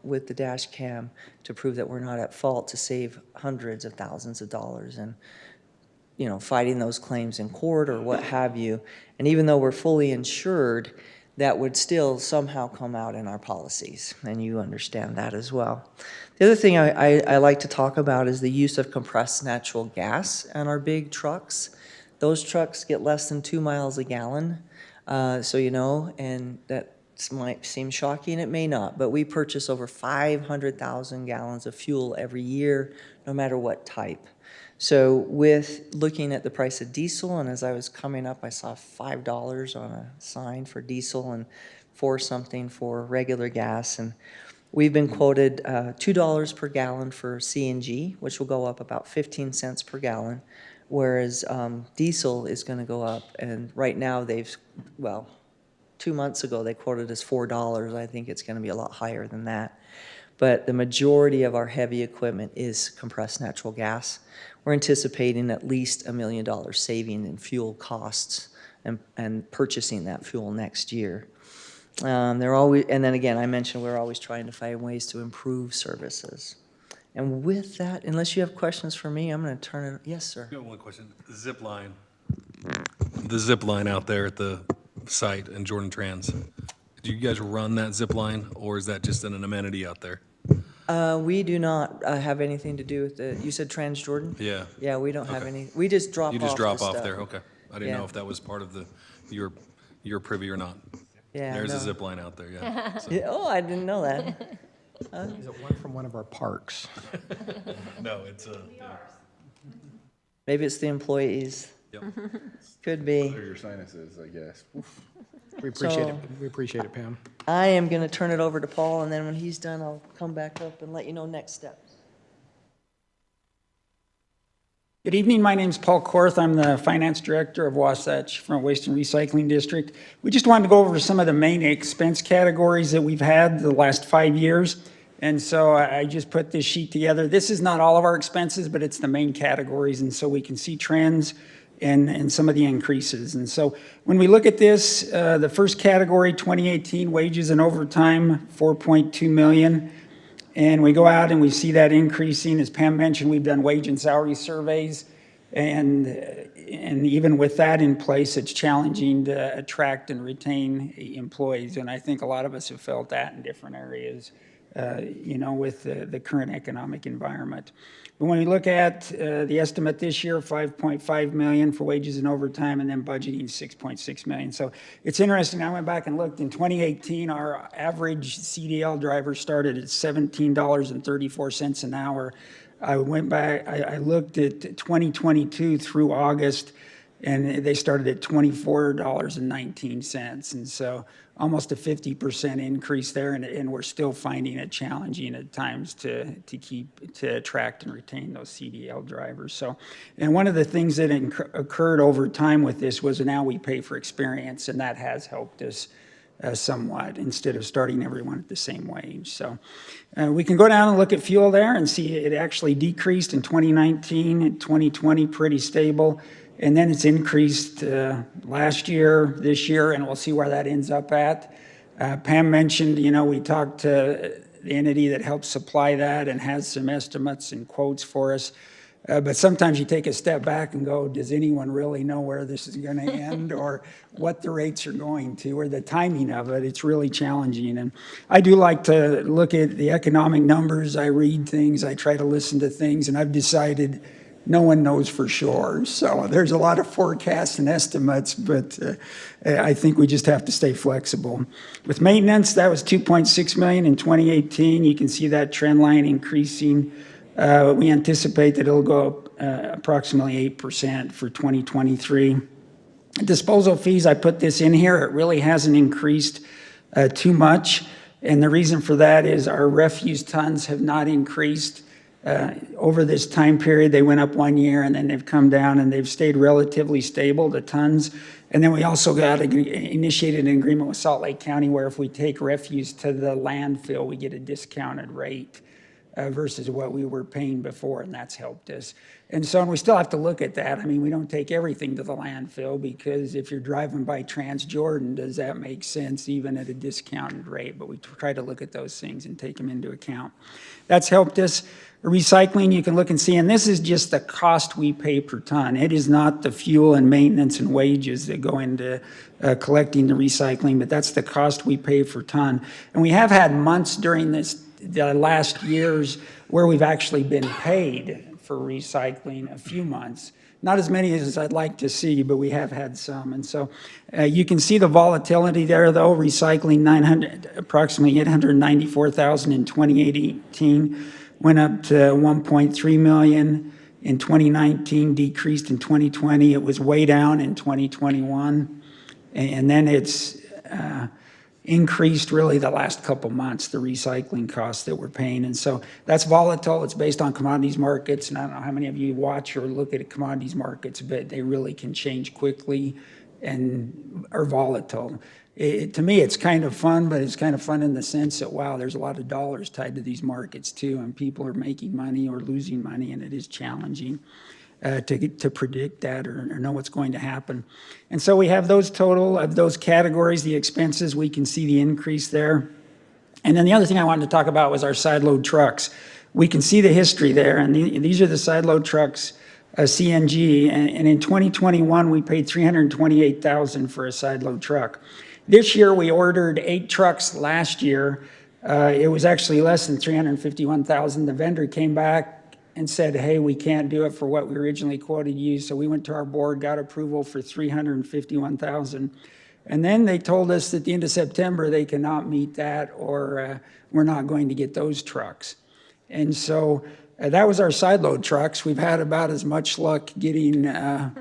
with the dash cam to prove that we're not at fault, to save hundreds of thousands of dollars and, you know, fighting those claims in court or what have you. And even though we're fully insured, that would still somehow come out in our policies, and you understand that as well. The other thing I like to talk about is the use of compressed natural gas on our big trucks. Those trucks get less than 2 miles a gallon, so you know, and that might seem shocking, it may not, but we purchase over 500,000 gallons of fuel every year, no matter what type. So with looking at the price of diesel, and as I was coming up, I saw $5 on a sign for diesel and $4 something for regular gas. And we've been quoted $2 per gallon for CNG, which will go up about 15 cents per gallon, whereas diesel is going to go up. And right now 2 months ago, they quoted us $4. I think it's going to be a lot higher than that. But the majority of our heavy equipment is compressed natural gas. We're anticipating at least $1 million saving in fuel costs and purchasing that fuel next year. And then again, I mentioned we're always trying to find ways to improve services. And with that, unless you have questions for me, I'm going to turn it. Yes, sir. I got one question. Zip line. The zip line out there at the site in Jordan Trans. Do you guys run that zip line, or is that just an amenity out there? We do not have anything to do with the, you said Transjordan? Yeah. Yeah, we don't have any, we just drop off You just drop the off stuff. there, okay. I didn't know if that was part of your privy or not. Yeah, There's a no. zip line out there, yeah. So- Yeah, oh, I didn't know that. Is it one from one of our parks? No, it's Maybe it's the employees. Yep. Could be. Clear your sinuses, I guess. We appreciate it. So- We appreciate it, Pam. I am going to turn it over to Paul, and then when he's done, I'll come back up and let you know next steps. Good evening. My name's Paul Korth. I'm the Finance Director of Wasatch Front Waste and Recycling District. We just wanted to go over some of the main expense categories that we've had the last 5 years. And so I just put this sheet together. This is not all of our expenses, but it's the main categories. And so we can see trends and some of the increases. And so when we look at this, the first category, 2018, wages and overtime, $4.2 million. And we go out and we see that increasing. As Pam mentioned, we've done wage and salary surveys. And even with that in place, it's challenging to attract and retain employees. And I think a lot of us have felt that in different areas, with the current economic environment. But when we look at the estimate this year, 5.5 million for wages and overtime, and then budgeting 6.6 million. So it's interesting. I went back and looked. In 2018, our average CDL driver started at $17.34 an hour. I went back, I looked at 2022 through August, and they started at $24.19. And so almost a 50% increase there, and we're still finding it challenging at times to attract and retain those CDL drivers. So, and one of the things that occurred over time with this was now we pay for experience, and that has helped us somewhat, instead of starting everyone at the same wage. So we can go down and look at fuel there and see it actually decreased in 2019 and 2020, pretty stable. And then it's increased last year, this year, and we'll see where that ends up at. Pam mentioned, we talked to the entity that helps supply that and has some estimates and quotes for us. But sometimes you take a step back and go, does anyone really know where this is going to end or what the rates are going to or the timing of it? It's really challenging. And I do like to look at the economic numbers. I read things. I try to listen to things. And I've decided no one knows for sure. So there's a lot of forecasts and estimates, but I think we just have to stay flexible. With maintenance, that was $2.6 million in 2018. You can see that trend line increasing. We anticipate that it'll go up approximately 8% for 2023. Disposal fees, I put this in here. It really hasn't increased too much. And the reason for that is our refuse tons have not increased over this time period. They went up 1 year and then they've come down and they've stayed relatively stable, the tons. And then we also initiated an agreement with Salt Lake County where if we take refuse to the landfill, we get a discounted rate versus what we were paying before, and that's helped us. And so we still have to look at that. I mean, we don't take everything to the landfill because if you're driving by Transjordan, does that make sense even at a discounted rate? But we try to look at those things and take them into account. That's helped us. Recycling, you can look and see, and this is just the cost we pay per ton. It is not the fuel and maintenance and wages that go into collecting the recycling, but that's the cost we pay per ton. And we have had months during the last years where we've actually been paid for recycling, a few months. Not as many as I'd like to see, but we have had some. And so you can see the volatility there, though. Recycling approximately 894,000 in 2018, went up to 1.3 million in 2019, decreased in 2020. It was way down in 2021. And then it's increased really the last couple months, the recycling costs that we're paying. And so that's volatile. It's based on commodities markets. And I don't know how many of you watch or look at commodities markets, but they really can change quickly and are volatile. To me, it's kind of fun, but it's kind of fun in the sense that, wow, there's a lot of dollars tied to these markets too, and people are making money or losing money, and it is challenging to predict that or know what's going to happen. And so we have those total of those categories, the expenses, we can see the increase there. And then the other thing I wanted to talk about was our side load trucks. We can see the history there, and these are the side load trucks, CNG, and in 2021, we paid $328,000 for a side load truck. This year, we ordered 8 trucks last year. It was actually less than $351,000. The vendor came back and said, hey, we can't do it for what we originally quoted you. So we went to our board, got approval for $351,000. And then they told us at the end of September they cannot meet that or we're not going to get those trucks. And so that was our side load trucks. We've had about as much luck getting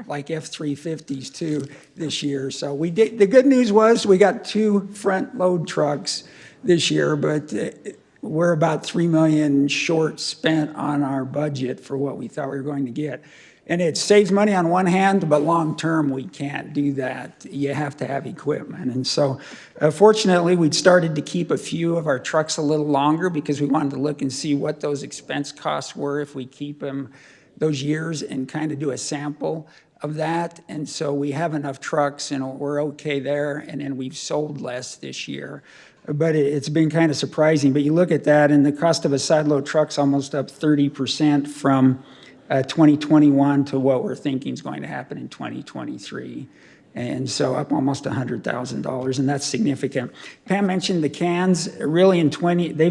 like F-350s too this year. So we did. The good news was we got 2 front load trucks this year, but we're about $3 million short spent on our budget for what we thought we were going to get. And it saves money on one hand, but long term, we can't do that. You have to have equipment. And so fortunately, we'd started to keep a few of our trucks a little longer because we wanted to look and see what those expense costs were if we keep them those years and kind of do a sample. of that, and so we have enough trucks, and we're okay there, and then we've sold less this year. But it's been kind of surprising, but you look at that, and the cost of a side load truck's almost up 30% from 2021 to what we're thinking is going to happen in 2023. And so up almost $100,000, and that's significant. Pam mentioned the cans. Really they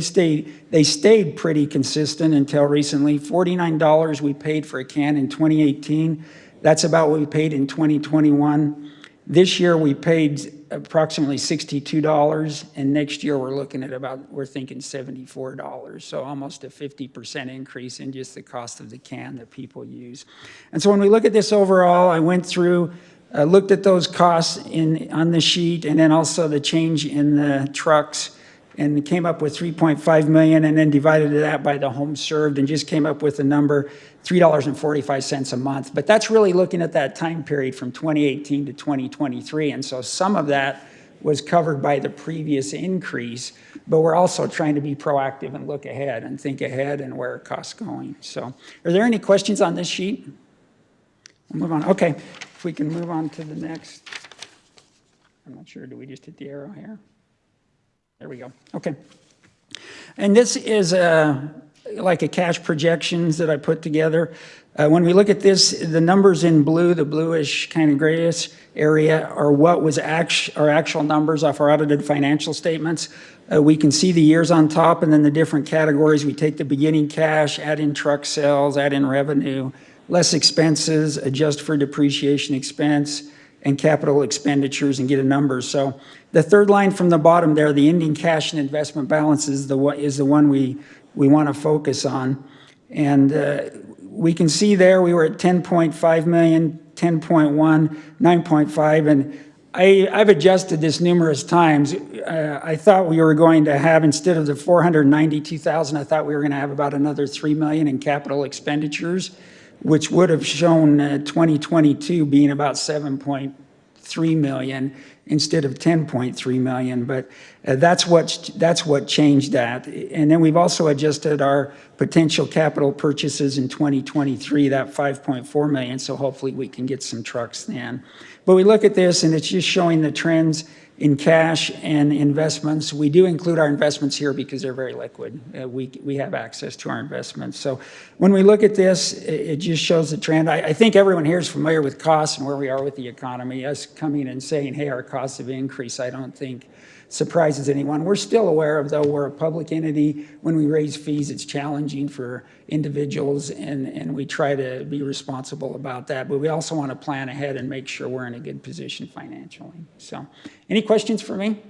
stayed pretty consistent until recently. $49 we paid for a can in 2018. That's about what we paid in 2021. This year we paid approximately $62, and next year we're thinking $74. So almost a 50% increase in just the cost of the can that people use. And so when we look at this overall, I went through, looked at those costs on the sheet, and then also the change in the trucks, and came up with $3.5 million, and then divided that by the homes served, and just came up with a number, $3.45 a month. But that's really looking at that time period from 2018 to 2023, and so some of that was covered by the previous increase, but we're also trying to be proactive and look ahead and think ahead and where are costs going. So are there any questions on this sheet? We'll move on. Okay, if we can move on to the next. I'm not sure, do we just hit the arrow here? There we go. Okay. And this is like a cash projections that I put together. When we look at this, the numbers in blue, the bluish kind of grayish area, are what was our actual numbers off our audited financial statements. We can see the years on top, and then the different categories. We take the beginning cash, add in truck sales, add in revenue, less expenses, adjust for depreciation expense, and capital expenditures, and get a number. So the third line from the bottom there, the ending cash and investment balance is the one we want to focus on. And we can see there we were at 10.5 million, 10.1, 9.5, and I've adjusted this numerous times. I thought we were going to have, instead of the 492,000, I thought we were going to have about another 3 million in capital expenditures, which would have shown 2022 being about 7.3 million instead of 10.3 million. But that's what changed that. And then we've also adjusted our potential capital purchases in 2023, that 5.4 million. So hopefully we can get some trucks then. But we look at this, and it's just showing the trends in cash and investments. We do include our investments here because they're very liquid. We have access to our investments. So when we look at this, it just shows the trend. I think everyone here is familiar with costs and where we are with the economy. Us coming and saying, hey, our costs have increased, I don't think surprises anyone. We're still aware of, though, we're a public entity. When we raise fees, it's challenging for individuals, and we try to be responsible about that. But we also want to plan ahead and make sure we're in a good position financially. So any questions for me?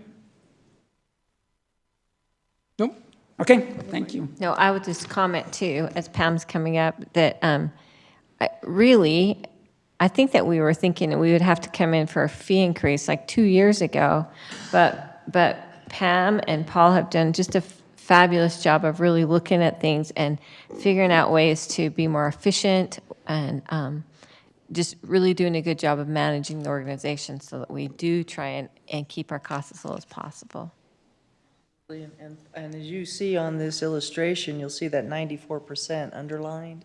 Nope. Okay, thank you. No, I would just comment too, as Pam's coming up, that I think that we were thinking that we would have to come in for a fee increase like 2 years ago, but Pam and Paul have done just a fabulous job of really looking at things and figuring out ways to be more efficient, and just really doing a good job of managing the organization so that we do try and keep our costs as low as possible. And as you see on this illustration, you'll see that 94% underlined,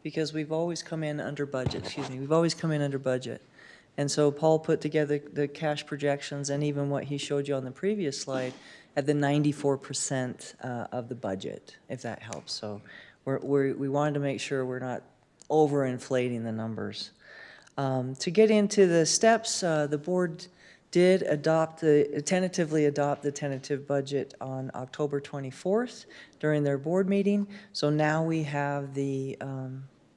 because we've always come in under budget, we've always come in under budget. And so Paul put together the cash projections, and even what he showed you on the previous slide, at the 94% of the budget, if that helps. So we wanted to make sure we're not overinflating the numbers. To get into the steps, the board did tentatively adopt the tentative budget on October 24th during their board meeting. So now we have the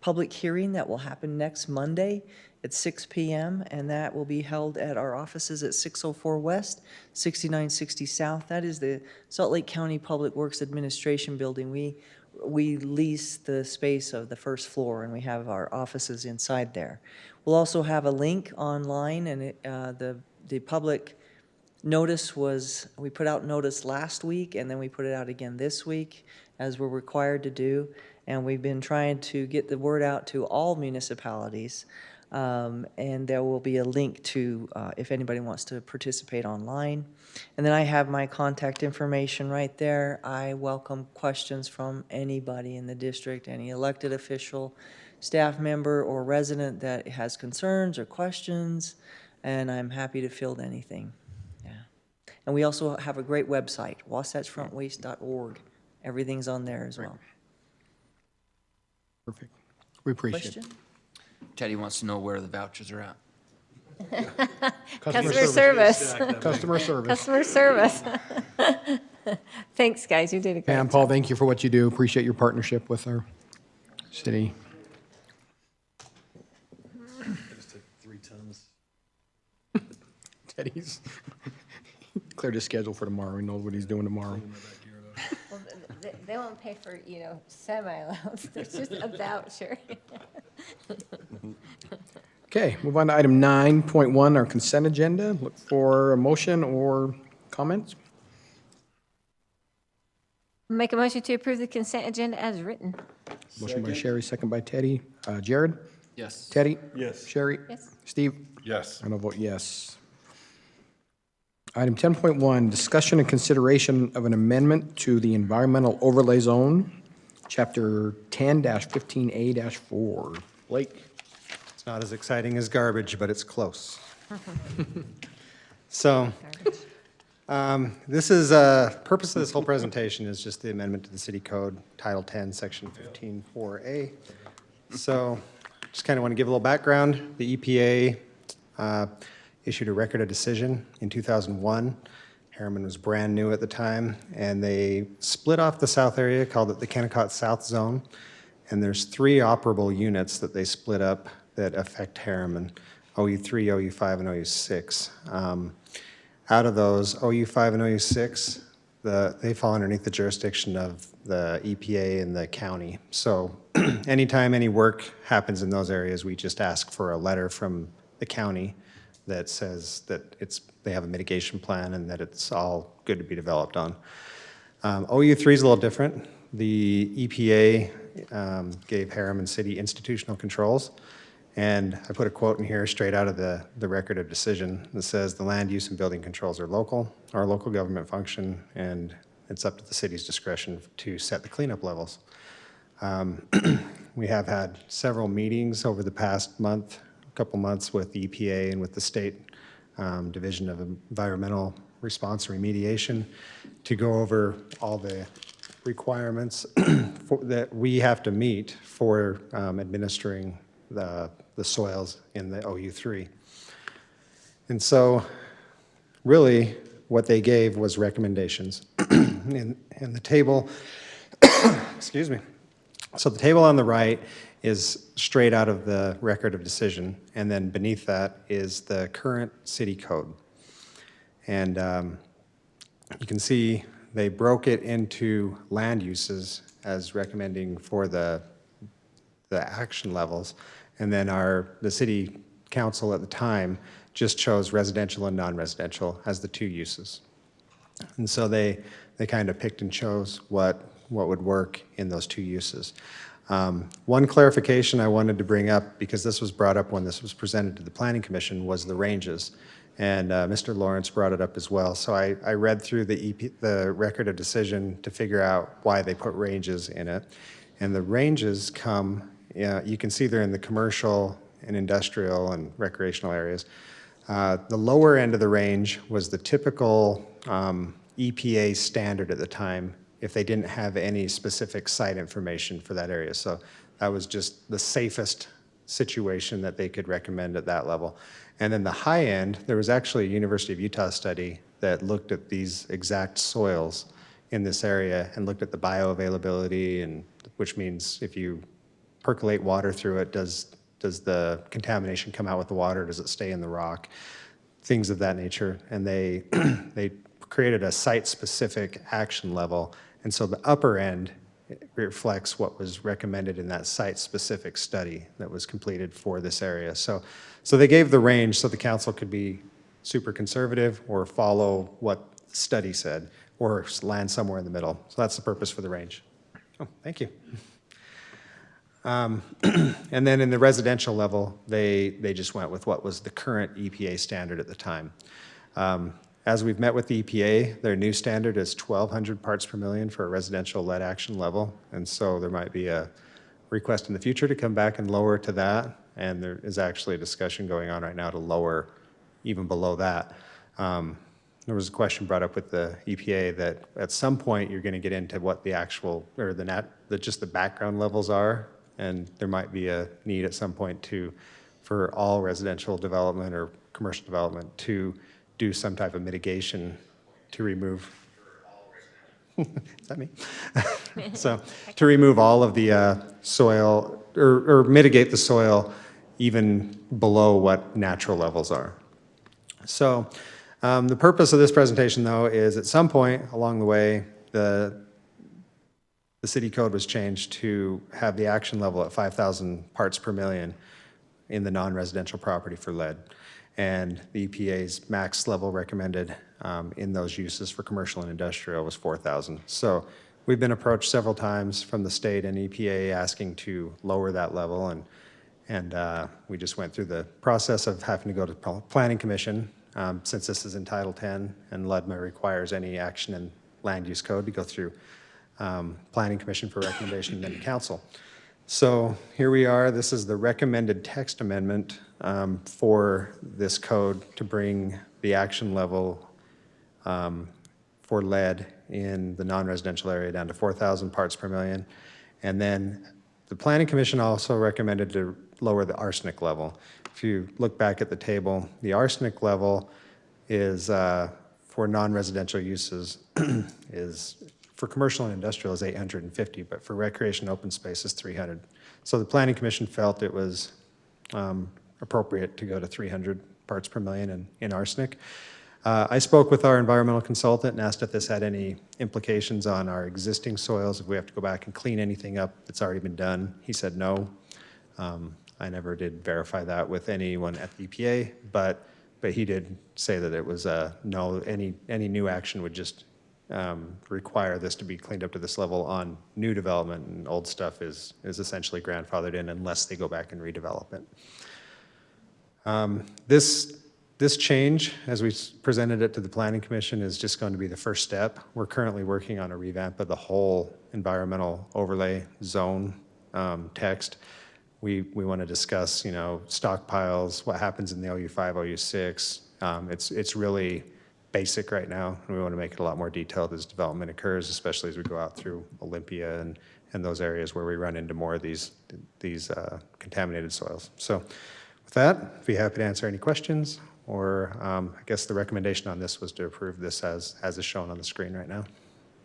public hearing that will happen next Monday at 6 p.m., and that will be held at our offices at 604 West, 6960 South. That is the Salt Lake County Public Works Administration building. We lease the space of the first floor, and we have our offices inside there. We'll also have a link online, and the public notice we put out notice last week, and then we put it out again this week, as we're required to do. And we've been trying to get the word out to all municipalities. And there will be a link to if anybody wants to participate online. And then I have my contact information right there. I welcome questions from anybody in the district, any elected official, staff member or resident that has concerns or questions, and I'm happy to field anything. Yeah. And we also have a great website, wasatchfrontwaste.org. Everything's on there as well. Perfect. We appreciate it. Question? Teddy wants to know where the vouchers are at. Customer service. Customer service. Customer service. Thanks, guys, you did a great Pam, job. Paul, thank you for what you do. Appreciate your partnership with our city. Just took 3 tons. Teddy's cleared his schedule for tomorrow. He knows what he's doing tomorrow. Well, they won't pay for, semi-allowance, it's just a voucher. Okay, move on to item 9.1, our consent agenda. Look for a motion or comments. Make a motion to approve the consent agenda as written. Motion by Sherry, second by Teddy. Jared? Yes. Teddy? Yes. Sherry? Yes. Steve? Yes. And I'll vote yes. Item 10.1, discussion and consideration of an amendment to the environmental overlay zone, chapter 10-15A-4. Blake? It's not as exciting as garbage, but it's close. So, this is, purpose of this whole presentation is just the amendment to the city code, Title 10, Section 15-4A. So, just kind of want to give a little background. The EPA issued a record of decision in 2001. Harriman was brand new at the time, and they split off the south area, called it the Kennecott South Zone. And there's 3 operable units that they split up that affect Harriman, OU3, OU5, and OU6. Out of those, OU5 and OU6, they fall underneath the jurisdiction of the EPA and the county. So anytime any work happens in those areas, we just ask for a letter from the county that says that they have a mitigation plan and that it's all good to be developed on. OU3 is a little different. The EPA gave Harriman City institutional controls. And I put a quote in here straight out of the record of decision that says the land use and building controls are local government function, and it's up to the city's discretion to set the cleanup levels. We have had several meetings over the past couple months with the EPA and with the state Division of Environmental Response and Remediation to go over all the requirements that we have to meet for administering the soils in the OU3. And so really what they gave was recommendations. In the table, excuse me. So the table on the right is straight out of the record of decision, and then beneath that is the current city code. And you can see they broke it into land uses as recommending for the action levels. And then the city council at the time just chose residential and non-residential as the 2 uses. And so they kind of picked and chose what would work in those 2 uses. One clarification I wanted to bring up, because this was brought up when this was presented to the Planning Commission, was the ranges. And Mr. Lawrence brought it up as well. So I read through the record of decision to figure out why they put ranges in it. And the ranges come, you can see they're in the commercial and industrial and recreational areas. The lower end of the range was the typical EPA standard at the time if they didn't have any specific site information for that area. So that was just the safest situation that they could recommend at that level. And then the high end, there was actually a University of Utah study that looked at these exact soils in this area and looked at the bioavailability, and which means if you percolate water through it, does the contamination come out with the water? Does it stay in the rock? Things of that nature. And they created a site-specific action level. And so the upper end reflects what was recommended in that site-specific study that was completed for this area. So they gave the range so the council could be super conservative or follow what the study said or land somewhere in the middle. So that's the purpose for the range. Oh, thank you. And then in the residential level, they just went with what was the current EPA standard at the time. As we've met with the EPA, their new standard is 1,200 parts per million for a residential lead action level. And so there might be a request in the future to come back and lower to that, and there is actually a discussion going on right now to lower even below that. There was a question brought up with the EPA that at some point you're going to get into what the actual, or just the background levels are, and there might be a need at some point for all residential development or commercial development to do some type of mitigation to remove. Is that me? So to remove all of the soil or mitigate the soil even below what natural levels are. So the purpose of this presentation, though, is at some point along the way, the city code was changed to have the action level at 5,000 parts per million in the non-residential property for lead. And the EPA's max level recommended in those uses for commercial and industrial was 4,000. So we've been approached several times from the state and EPA asking to lower that level, and we just went through the process of having to go to Planning Commission since this is in Title 10 and LUDMA requires any action in land use code to go through Planning Commission for recommendation and then council. So here we are. This is the recommended text amendment for this code to bring the action level for lead in the non-residential area down to 4,000 parts per million. And then the Planning Commission also recommended to lower the arsenic level. If you look back at the table, the arsenic level is for non-residential uses is for commercial and industrial is 850, but for recreation open space is 300. So the Planning Commission felt it was appropriate to go to 300 parts per million in arsenic. I spoke with our environmental consultant and asked if this had any implications on our existing soils, if we have to go back and clean anything up that's already been done. He said no. I never did verify that with anyone at the EPA, but he did say that it was no, any new action would just require this to be cleaned up to this level on new development, and old stuff is essentially grandfathered in unless they go back and redevelop it. This change, as we presented it to the Planning Commission, is just going to be the first step. We're currently working on a revamp of the whole environmental overlay zone text. We want to discuss, stockpiles, what happens in the OU5, OU6. It's really basic right now, and we want to make it a lot more detailed as development occurs, especially as we go out through Olympia and those areas where we run into more of these contaminated soils. So with that, I'd be happy to answer any questions, or I guess the recommendation on this was to approve this as is shown on the screen right now.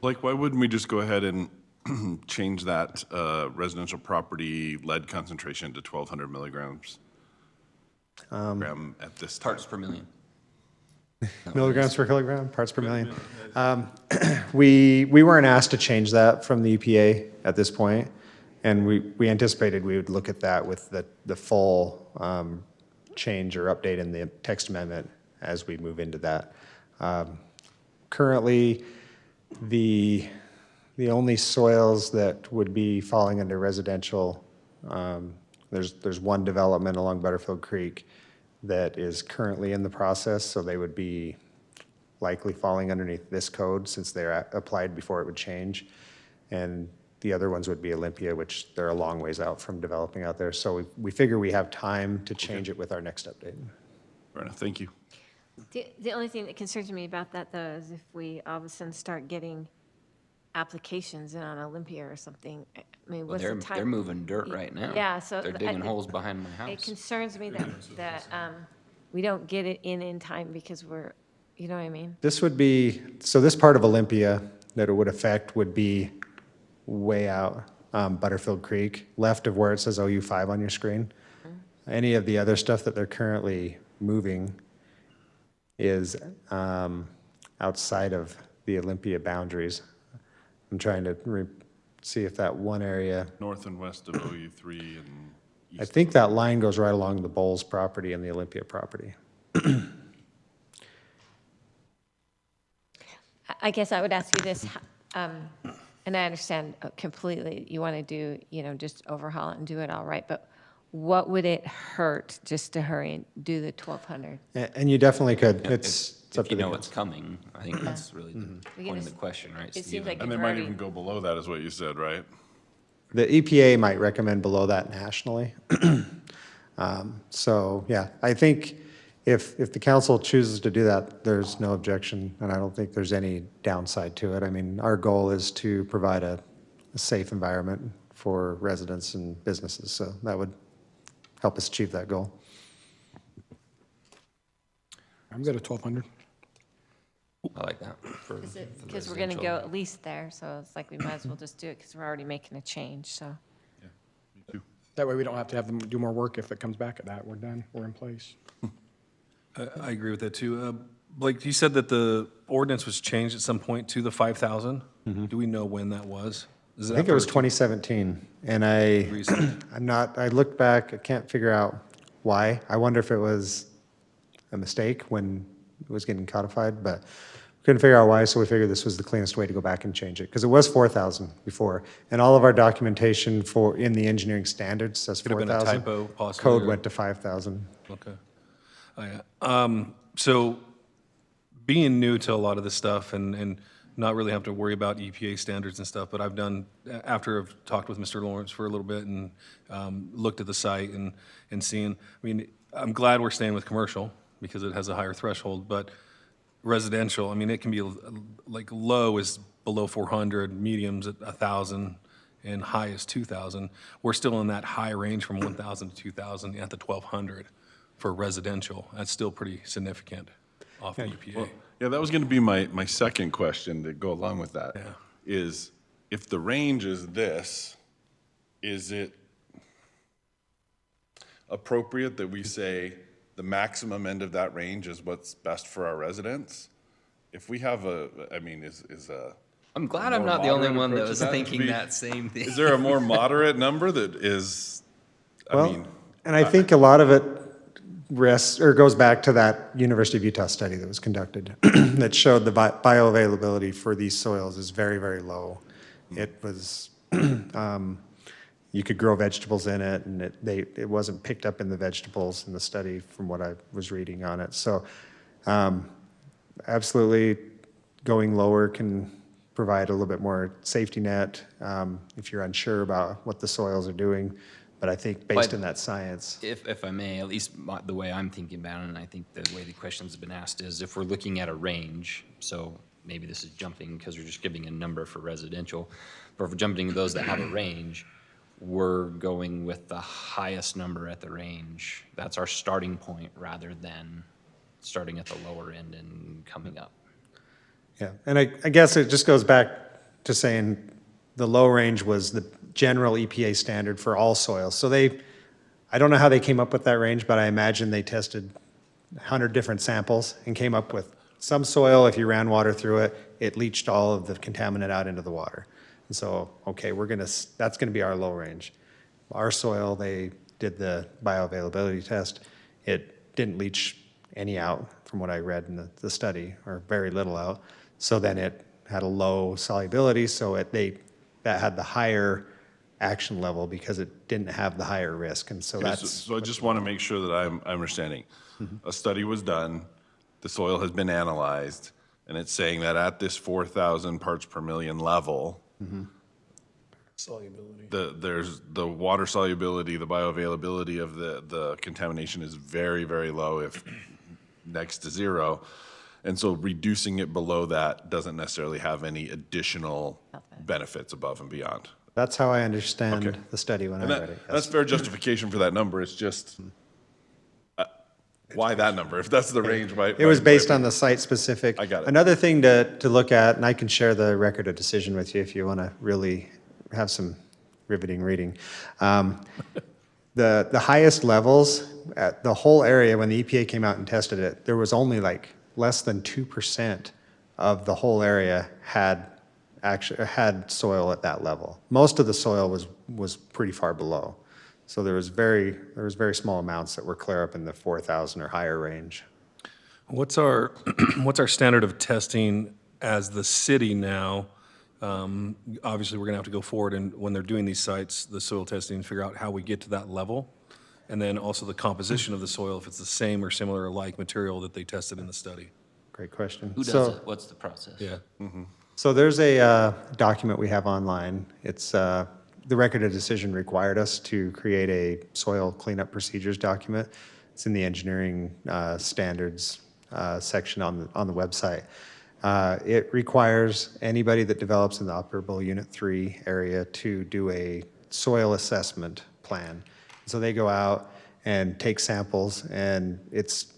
Like, why wouldn't we just go ahead and change that residential property lead concentration to 1,200 milligrams at this time? Parts per million. Milligrams per kilogram, parts per million. We weren't asked to change that from the EPA at this point, and we anticipated we would look at that with the full change or update in the text amendment as we move into that. Currently, the only soils that would be falling under residential, there's one development along Butterfield Creek that is currently in the process, so they would be likely falling underneath this code since they're applied before it would change. And the other ones would be Olympia, which they're a long ways out from developing out there. So we figure we have time to change it with our next update. Fair enough, thank you. The only thing that concerns me about that, though, is if we all of a sudden start getting applications in on Olympia or something. I mean, what's the time? They're moving dirt right now. Yeah, so They're digging holes behind my house. It concerns me that we don't get it in time because you know what I mean? This would be, so this part of Olympia that it would affect would be way out Butterfield Creek, left of where it says OU5 on your screen. Any of the other stuff that they're currently moving is outside of the Olympia boundaries. I'm trying to see if that one area. North and west of OU3 and east. I think that line goes right along the Bowles property and the Olympia property. I guess I would ask you this, and I understand completely you want to do, just overhaul it and do it all right, but what would it hurt just to hurry and do the 1,200? And you definitely could. Yeah, It's up if to you the know council. what's coming, I think that's really the point of the question, right, It seems Steve? like And they you've might already- even go below that is what you said, right? The EPA might recommend below that nationally. So, yeah, I think if the council chooses to do that, there's no objection, and I don't think there's any downside to it. I mean, our goal is to provide a safe environment for residents and businesses, so that would help us achieve that goal. I'm good at 1,200. I like that. Because we're going to go at least there, so it's like we might as well just do it because we're already making a change, so. That way we don't have to have them do more work if it comes back at that. We're done, we're in place. I agree with that too. Blake, you said that the ordinance was changed at some point to the 5,000. Do we know when that was? Is I that think it was for- 2017, and Recent. I looked back, I can't figure out why. I wonder if it was a mistake when it was getting codified, but couldn't figure out why, so we figured this was the cleanest way to go back and change it, because it was 4,000 before, and all of our documentation in the engineering standards says Could have been a 4,000. typo, possibly, Code or- went to 5,000. Okay. Oh, yeah. So being new to a lot of this stuff and not really have to worry about EPA standards and stuff, but I've done, after I've talked with Mr. Lawrence for a little bit and looked at the site and seen, I mean, I'm glad we're staying with commercial because it has a higher threshold, but residential, I mean, it can be like low is below 400, mediums at 1,000, and high is 2,000. We're still in that high range from 1,000 to 2,000 at the 1,200 for residential. That's still pretty significant off the EPA. Well, yeah, that was going to be my second question to go along with that. Is if the range is this, is it appropriate that we say the maximum end of that range is what's best for our residents? If we have I'm glad I'm not the only one that was thinking that same thing. Is there a more moderate number that is, And I think a lot of it rests or goes back to that University of Utah study that was conducted that showed the bioavailability for these soils is very, very low. It was, you could grow vegetables in it, and it wasn't picked up in the vegetables in the study from what I was reading on it. So absolutely going lower can provide a little bit more safety net if you're unsure about what the soils are doing. But I think based on that science. If I may, at least the way I'm thinking about it, and I think the way the questions have been asked is if we're looking at a range, so maybe this is jumping because we're just giving a number for residential, but if we're jumping to those that have a range, we're going with the highest number at the range. That's our starting point rather than starting at the lower end and coming up. Yeah, and I guess it just goes back to saying the low range was the general EPA standard for all soils. So I don't know how they came up with that range, but I imagine they tested 100 different samples and came up with some soil, if you ran water through it, it leached all of the contaminant out into the water. And so, okay, that's gonna be our low range. Our soil, they did the bioavailability test. It didn't leach any out from what I read in the study, or very little out. So then it had a low solubility, so that had the higher action level because it didn't have the higher risk. And so that's. So I just want to make sure that I'm understanding. A study was done, the soil has been analyzed, and it's saying that at this 4,000 parts per million level, there's the water solubility, the bioavailability of the contamination is very, very low, if next to zero. And so reducing it below that doesn't necessarily have any additional benefits above and beyond. That's how I understand the study when I read it. That's fair justification for that number. It's just, why that number? If that's the range, why? It was based on the site-specific. I got it. Another thing to look at, and I can share the record of decision with you if you want to really have some riveting reading. The highest levels, at the whole area, when the EPA came out and tested it, there was only like less than 2% of the whole area had soil at that level. Most of the soil was pretty far below. So there was very small amounts that were clear up in the 4,000 or higher range. What's our standard of testing as the city now? Obviously, we're gonna have to go forward, and when they're doing these sites, the soil testing, figure out how we get to that level. And then also the composition of the soil, if it's the same or similar or like material that they tested in the study. Great question. Who does it? What's the process? Yeah. So there's a document we have online. It's the record of decision required us to create a soil cleanup procedures document. It's in the engineering standards section on the website. It requires anybody that develops in the operable Unit 3 area to do a soil assessment plan. So they go out and take samples, and it's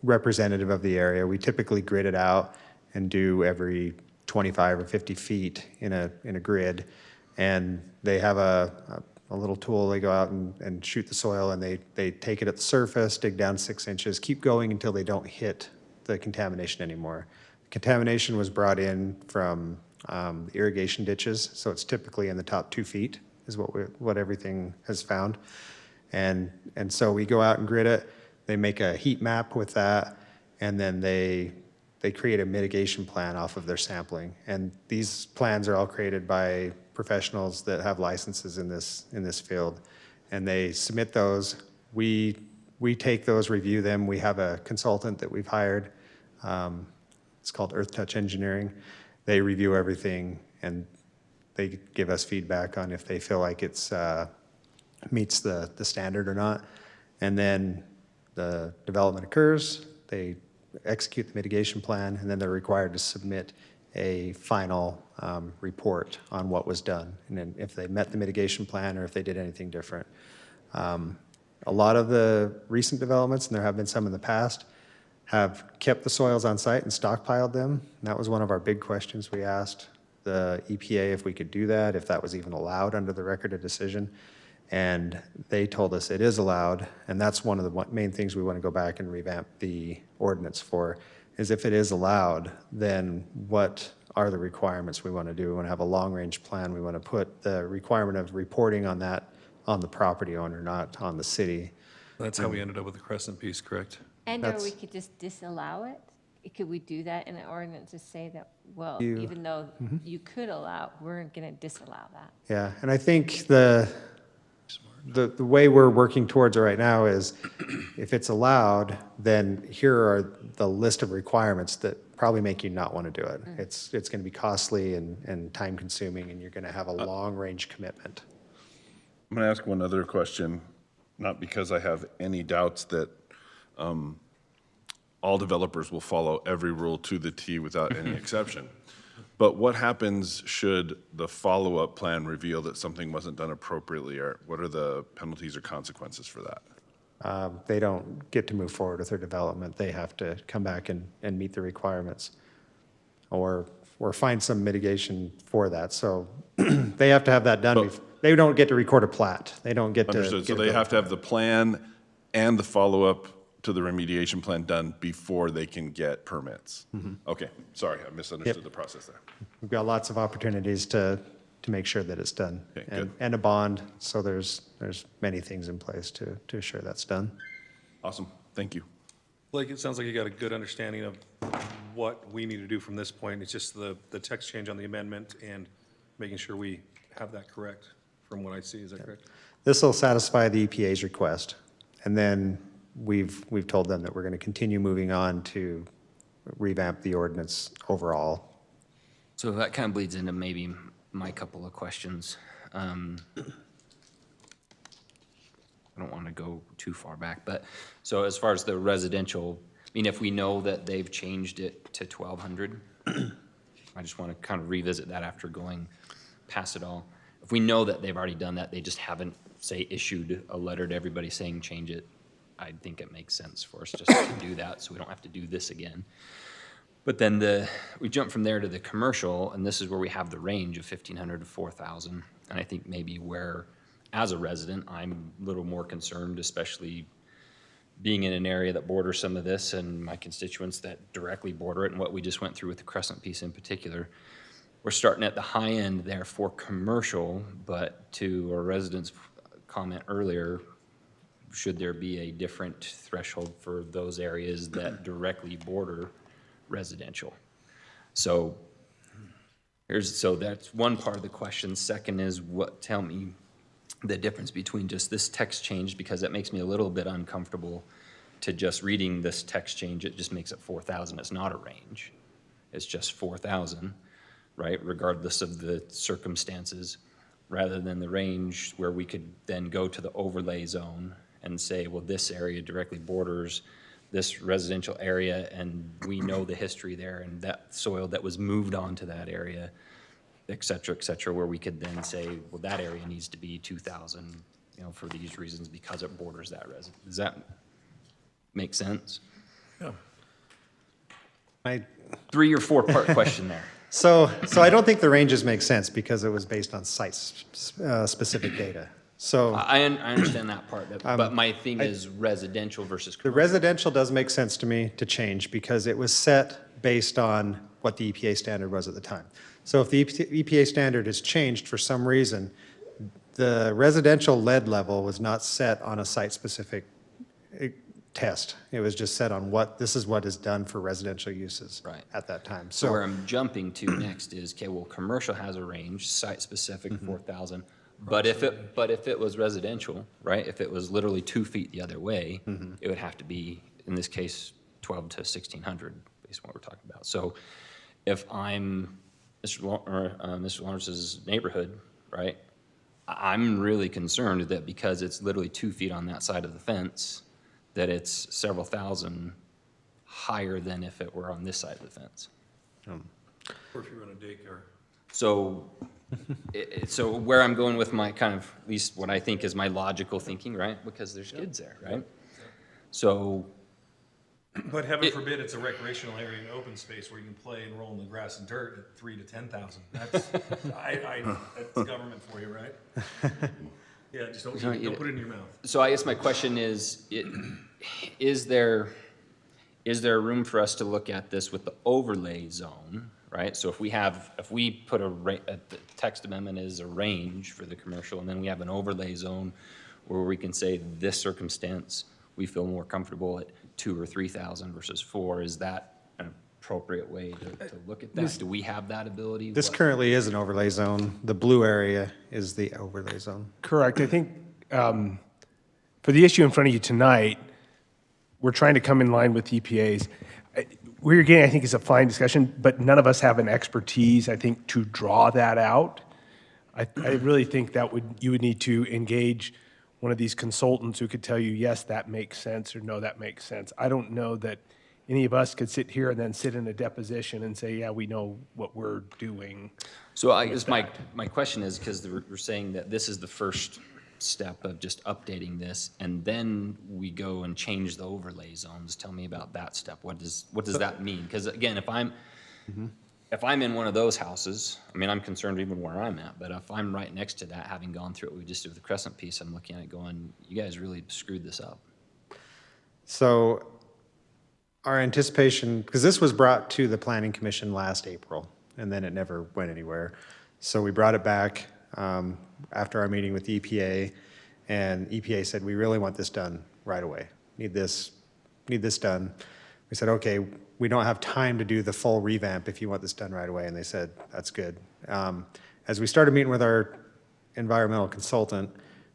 representative of the area. We typically grid it out and do every 25 or 50 feet in a grid. And they have a little tool. They go out and shoot the soil, and they take it at the surface, dig down 6 inches, keep going until they don't hit the contamination anymore. Contamination was brought in from the irrigation ditches, so it's typically in the top 2 feet is what everything has found. And so we go out and grid it. They make a heat map with that, and then they create a mitigation plan off of their sampling. And these plans are all created by professionals that have licenses in this field, and they submit those. We take those, review them. We have a consultant that we've hired. It's called Earth Touch Engineering. They review everything, and they give us feedback on if they feel like it's meets the standard or not. And then the development occurs, they execute the mitigation plan, and then they're required to submit a final report on what was done, and then if they met the mitigation plan or if they did anything different. A lot of the recent developments, and there have been some in the past, have kept the soils on site and stockpiled them. And that was one of our big questions we asked the EPA if we could do that, if that was even allowed under the record of decision. And they told us it is allowed, and that's one of the main things we want to go back and revamp the ordinance for, is if it is allowed, then what are the requirements we want to do? We want to have a long-range plan. We want to put the requirement of reporting on that on the property owner, not on the city. That's how we ended up with the Crescent piece, correct? And or we could just disallow it? Could we do that in an ordinance to say that, well, even though you could allow, we're going to disallow that? Yeah, and I think the way we're working towards it right now is if it's allowed, then here are the list of requirements that probably make you not want to do it. It's going to be costly and time consuming, and you're going to have a long range commitment. I'm going to ask one other question, not because I have any doubts that all developers will follow every rule to the T without any exception. But what happens should the follow-up plan reveal that something wasn't done appropriately, or what are the penalties or consequences for that? They don't get to move forward with their development. They have to come back and meet the requirements or find some mitigation for that. So they have to have that done. They don't get to record a plat. They don't get to. Understood. So they have to have the plan and the follow-up to the remediation plan done before they can get permits. Okay, sorry, I misunderstood the process there. We've got lots of opportunities to make sure that it's done. Okay, and a bond, so there's many things in place to assure that's done. Awesome, thank you. Blake, it sounds like you got a good understanding of what we need to do from this point. It's just the text change on the amendment and making sure we have that correct from what I see. Is that correct? This will satisfy the EPA's request. And then we've told them that we're going to continue moving on to revamp the ordinance overall. So that kind of bleeds into maybe my couple of questions. I don't want to go too far back, but so as far as the residential, I mean, if we know that they've changed it to 1,200, I just want to kind of revisit that after going past it all. If we know that they've already done that, they just haven't, say, issued a letter to everybody saying change it, I think it makes sense for us just to do that so we don't have to do this again. But then we jump from there to the commercial, and this is where we have the range of 1,500 to 4,000. And I think maybe where, as a resident, I'm a little more concerned, especially being in an area that borders some of this and my constituents that directly border it and what we just went through with the Crescent piece in particular. We're starting at the high end there for commercial, but to our residents' comment earlier, should there be a different threshold for those areas that directly border residential? So that's one part of the question. Second is tell me the difference between just this text change, because that makes me a little bit uncomfortable to just reading this text change. It just makes it 4,000. It's not a range. It's just 4,000, right? Regardless of the circumstances rather than the range where we could then go to the overlay zone and say, well, this area directly borders this residential area, and we know the history there, and that soil that was moved onto that area, et cetera, where we could then say, well, that area needs to be 2,000, you know, for these reasons because it borders that residence. Does that make sense? Yeah. I 3 or 4 part question there. So I don't think the ranges make sense because it was based on site-specific data. So I understand that part, but my thing is residential versus the commercial. residential does make sense to me to change because it was set based on what the EPA standard was at the time. So if the EPA standard has changed for some reason, the residential lead level was not set on a site-specific test. It was just set on this is what is done for residential uses at that time. So where I'm jumping to next is, okay, well, commercial has a range, site-specific, 4,000. But if it was residential, right, if it was literally 2 feet the other way, it would have to be, in this case, 12 to 1,600, based on what we're talking about. So if I'm Mr. Lawrence's neighborhood, right, I'm really concerned that because it's literally 2 feet on that side of the fence, that it's several thousand higher than if it were on this side of the fence. Or if you're in a daycare. So, so where I'm going with my kind of, at least what I think is my logical thinking, right? Because there's kids there, right? So. But heaven forbid it's a recreational area and open space where you can play and roll in the grass and dirt at 3 to 10,000. That's, that's government for you, right? Yeah, just don't put it in your mouth. So I guess my question is, is there room for us to look at this with the overlay zone, right? So if we put the text amendment is a range for the commercial, and then we have an overlay zone where we can say this circumstance, we feel more comfortable at 2,000 or 3,000 versus 4, is that an appropriate way to look at that? Do we have that ability? This currently is an overlay zone. The blue area is the overlay zone. Correct. I think for the issue in front of you tonight, we're trying to come in line with EPA's. What you're getting, I think, is a fine discussion, but none of us have an expertise, I think, to draw that out. I really think that you would need to engage one of these consultants who could tell you, yes, that makes sense, or no, that makes sense. I don't know that any of us could sit here and then sit in a deposition and say, yeah, we know what we're doing. So I guess my question is, because we're saying that this is the first step of just updating this, and then we go and change the overlay zones. Tell me about that step. What does that mean? Because again, if I'm in one of those houses, I mean, I'm concerned even where I'm at, but if I'm right next to that, having gone through what we just did with the Crescent piece, I'm looking at it going, you guys really screwed this up. So our anticipation, because this was brought to the Planning Commission last April, and then it never went anywhere. So we brought it back after our meeting with EPA, and EPA said, we really want this done right away. Need this done. We said, okay, we don't have time to do the full revamp if you want this done right away. And they said, that's good. As we started meeting with our environmental consultant,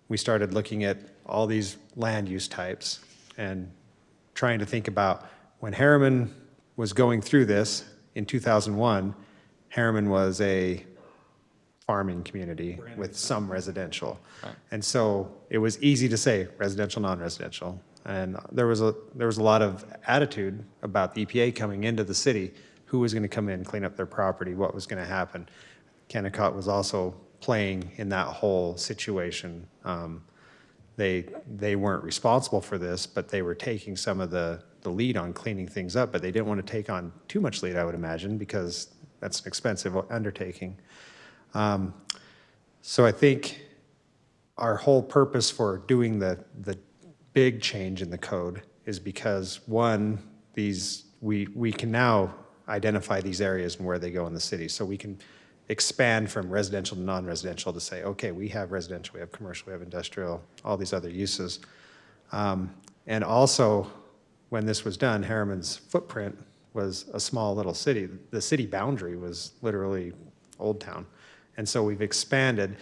we started looking at all these land use types and trying to think about when Harriman was going through this in 2001, Harriman was a farming community with some residential. Right. And so it was easy to say residential, non-residential. And there was a lot of attitude about the EPA coming into the city, who was going to come in, clean up their property, what was going to happen. Kennecott was also playing in that whole situation. They weren't responsible for this, but they were taking some of the lead on cleaning things up, but they didn't want to take on too much lead, I would imagine, because that's an expensive undertaking. So I think our whole purpose for doing the big change in the code is because, one, we can now identify these areas and where they go in the city. So we can expand from residential to non-residential to say, okay, we have residential, we have commercial, we have industrial, all these other uses. And also, when this was done, Harriman's footprint was a small little city. The city boundary was literally Old Town. And so we've expanded.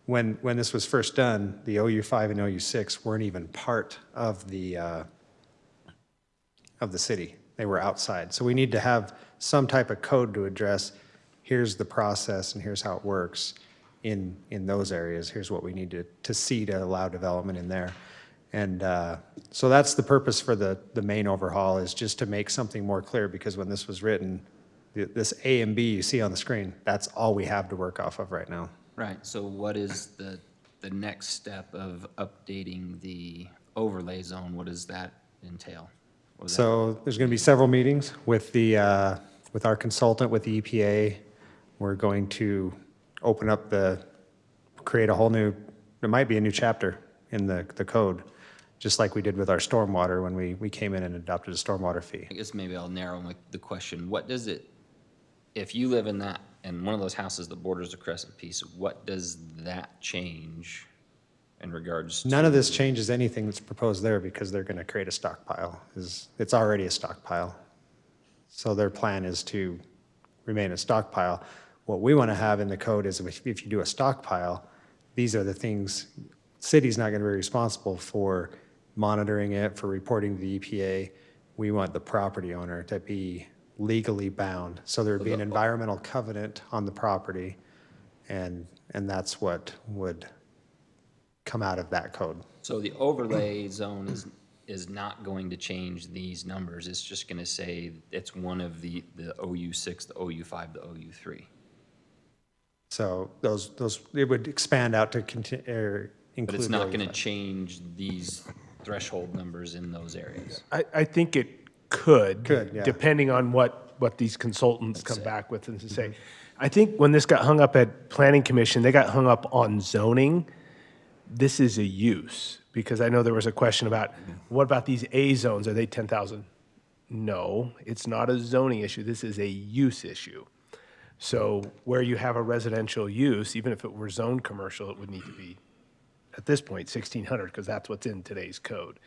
When this was first done, the OU5 and OU6 weren't even part of the city. They were outside. So we need to have some type of code to address, here's the process and here's how it works. in those areas. Here's what we need to see to allow development in there. And so that's the purpose for the main overhaul, is just to make something more clear, because when this was written, this A and B you see on the screen, that's all we have to work off of right now. Right, so what is the next step of updating the overlay zone? What does that entail? What does that- So there's going to be several meetings with with our consultant, with the EPA. We're going to open up create a whole new, there might be a new chapter in the code, just like we did with our stormwater when we came in and adopted a stormwater fee. I guess maybe I'll narrow the question. What does it, if you live in one of those houses that borders a crescent piece, what does that change in regards to? None of this changes anything that's proposed there, because they're going to create a stockpile. It's already a stockpile. So their plan is to remain a stockpile. What we want to have in the code is if you do a stockpile, these are the things, city's not going to be responsible for monitoring it, for reporting to the EPA. We want the property owner to be legally bound. So there'd be an environmental covenant on the property, and that's what would come out of that code. So the overlay zone is not going to change these numbers. It's just going to say it's one of the OU6, the OU5, the OU3. So it would expand out to include. But it's not the going to OU5. change these threshold numbers in those areas. I think it could. Could, yeah. Depending on what these consultants come back with and to say. I think when this got hung up at Planning Commission, they got hung up on zoning. This is a use, because I know there was a question about, what about these A zones? Are they 10,000? No, it's not a zoning issue. This is a use issue. So where you have a residential use, even if it were zoned commercial, it would need to be, at this point, 1,600, because that's what's in today's code.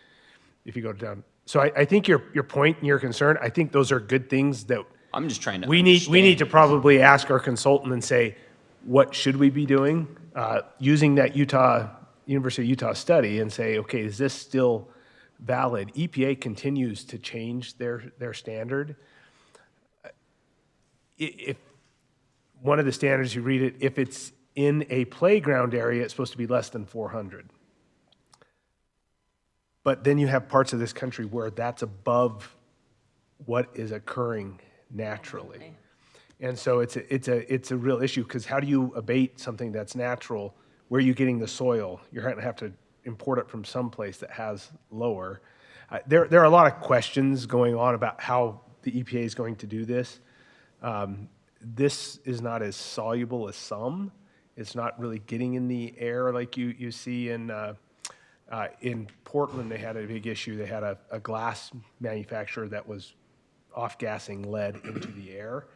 If you go down, so I think your point and your concern, I think those are good things that I'm just trying to we need to probably ask our consultant and say, what should we be doing? Using that University of Utah study and say, okay, is this still valid? EPA continues to change their standard. If one of the standards, you read it, if it's in a playground area, it's supposed to be less than 400. But then you have parts of this country where that's above what is occurring naturally. And so it's a real issue, because how do you abate something that's natural? Where are you getting the soil? You're going to have to import it from someplace that has lower. There are a lot of questions going on about how the EPA is going to do this. This is not as soluble as some. It's not really getting in the air like you see in Portland. They had a big issue. They had a glass manufacturer that was off-gassing lead into the air.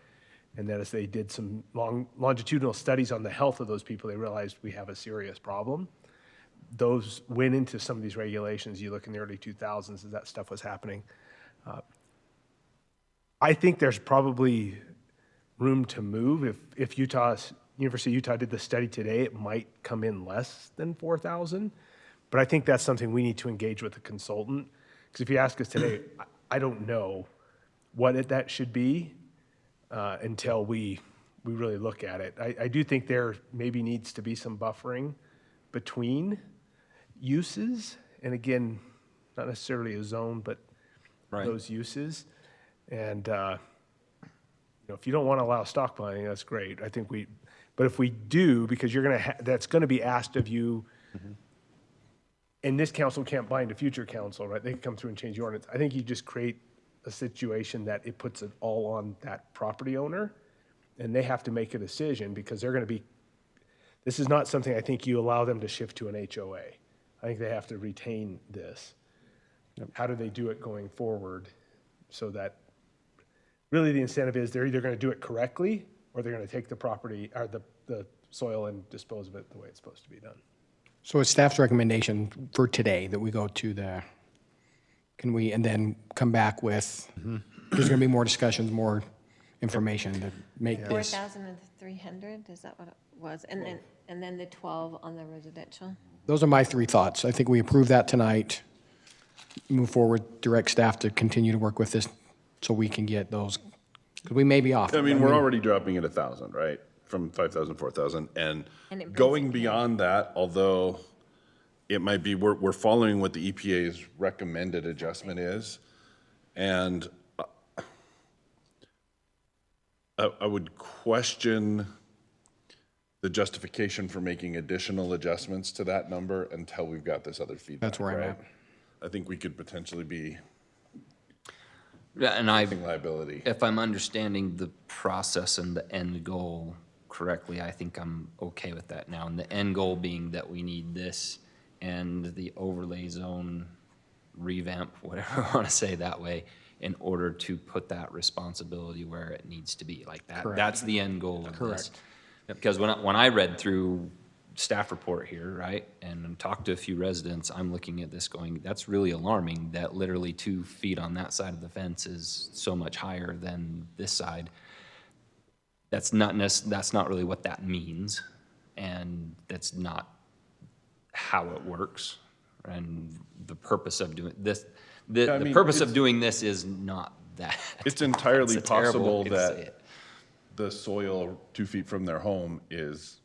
And then as they did some longitudinal studies on the health of those people, they realized we have a serious problem. Those went into some of these regulations. You look in the early 2000s as that stuff was happening. I think there's probably room to move. If University of Utah did the study today, it might come in less than 4,000. But I think that's something we need to engage with the consultant. Because if you ask us today, I don't know what that should be. Until we really look at it. I do think there maybe needs to be some buffering between uses, and again, not necessarily a zone, but those uses. And if you don't want to allow stockpiling, that's great. I think but if we do, because that's going to be asked of you, and this council can't bind a future council, right? They can come through and change the ordinance. I think you just create a situation that it puts it all on that property owner, and they have to make a decision, because they're going to be, this is not something I think you allow them to shift to an HOA. I think they have to retain this. How do they do it going forward, so that really the incentive is they're either going to do it correctly, or they're going to take the property or the soil and dispose of it the way it's supposed to be done. So it's staff's recommendation for today that we go to and then come back with, there's going to be more discussions, more information to make this. 4,300, is that what it was? And then the 12 on the residential? Those are my three thoughts. I think we approve that tonight, move forward, direct staff to continue to work with this so we can get those, because we may be off. I mean, we're already dropping it 1,000, right? from 5,000, 4,000. And And it brings going it beyond that, although it might be, we're following what the EPA's recommended adjustment is. And I would question the justification for making additional adjustments to that number until we've got this other feedback. That's where I'm right? at. I think we could potentially be Yeah, and facing liability. if I'm understanding the process and the end goal correctly, I think I'm okay with that now. And the end goal being that we need this and the overlay zone revamp, whatever I want to say that way, in order to put that responsibility where it needs to be, like that. Correct. That's the end goal of this. Correct. Because when I read through staff report here, right, and talked to a few residents, I'm looking at this going, that's really alarming that literally 2 feet on that side of the fence is so much higher than this side. That's not really what that means, and that's not how it works. And the purpose of doing this, Yeah, I the mean, purpose of it's- doing this is not that. It's entirely It's a terrible possible way to say that it. the soil 2 feet from their home is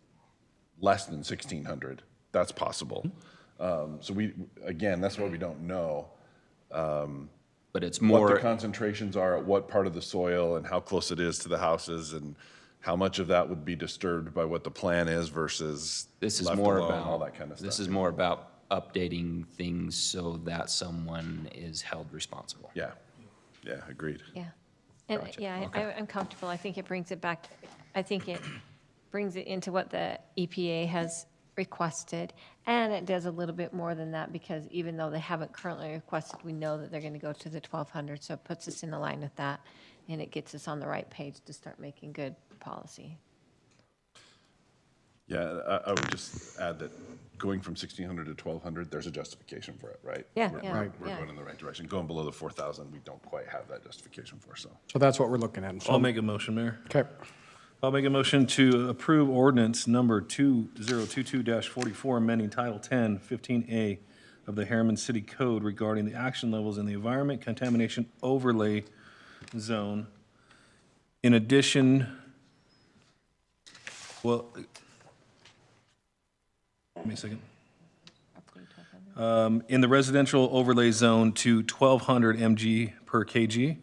less than 1,600. That's possible. So again, that's what we don't know. But it's What more. the concentrations are at what part of the soil and how close it is to the houses and how much of that would be disturbed by what the plan is versus This is left more alone, about, all that kind of stuff. this is more about updating things so that someone is held responsible. Yeah, yeah, agreed. Yeah. And, yeah, I'm comfortable. I think it brings it back, I think it brings it into what the EPA has requested. And it does a little bit more than that, because even though they haven't currently requested, we know that they're going to go to the 1,200. So it puts us in line with that, and it gets us on the right page to start making good policy. Yeah, I would just add that going from 1,600 to 1,200, there's a justification for it, right? Yeah, We're- yeah, we're- We're yeah. going in the right direction. Going below the 4,000, we don't quite have that justification for, so. So that's what we're looking at. So- I'll make a motion, Mayor. Okay. I'll make a motion to approve ordinance number 2022-44, amending Title 10, 15A of the Harriman City Code regarding the action levels in the Environment Contamination Overlay Zone. In addition, well, give me a second. In the residential overlay zone to 1,200 mg per kg,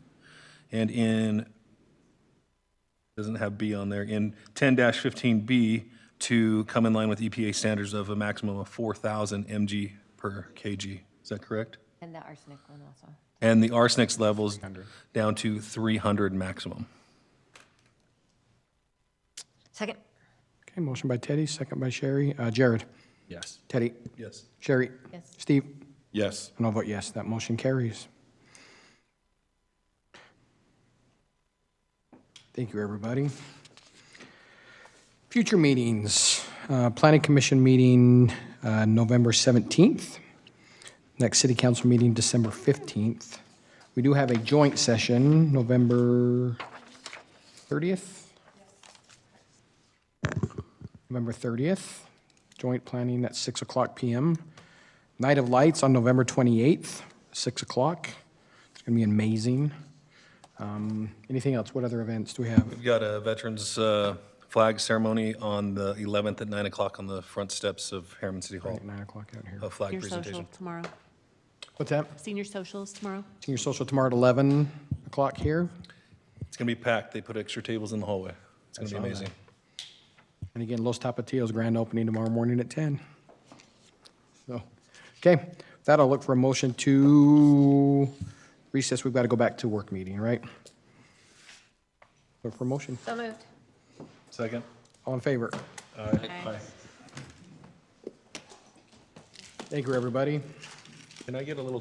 and in, doesn't have B on there, in 10-15B to come in line with EPA standards of a maximum of 4,000 mg per kg. Is that correct? And the arsenic one also. And the arsenic levels down to 300 maximum. Second. Okay, motion by Teddy, second by Sherry. Jared? Yes. Teddy? Yes. Sherry? Yes. Steve? Yes. And I'll vote yes. That motion carries. Thank you, everybody. Future meetings. Planning Commission meeting, November 17th. Next City Council meeting, December 15th. We do have a joint session, November 30th? November 30th, joint planning at 6 o'clock PM. Night of Lights on November 28th, 6 o'clock. It's going to be amazing. Anything else? What other events do we have? We've got a Veterans Flag Ceremony on the 11th at 9 o'clock on the front steps of Harriman City Hall. Right, 9 o'clock out here. A flag Senior social presentation. tomorrow. What's that? Senior socials tomorrow. Senior Social tomorrow at 11 o'clock here. It's going to be packed. They put extra tables in the hallway. It's going to be amazing. And again, Los Tapatios grand opening tomorrow morning at 10. So, okay, with that, I'll look for a motion to recess. We've got to go back to work meeting, right? Look for a motion. So moved. Second. All in favor? Aye. Thank you, everybody. Can I get a little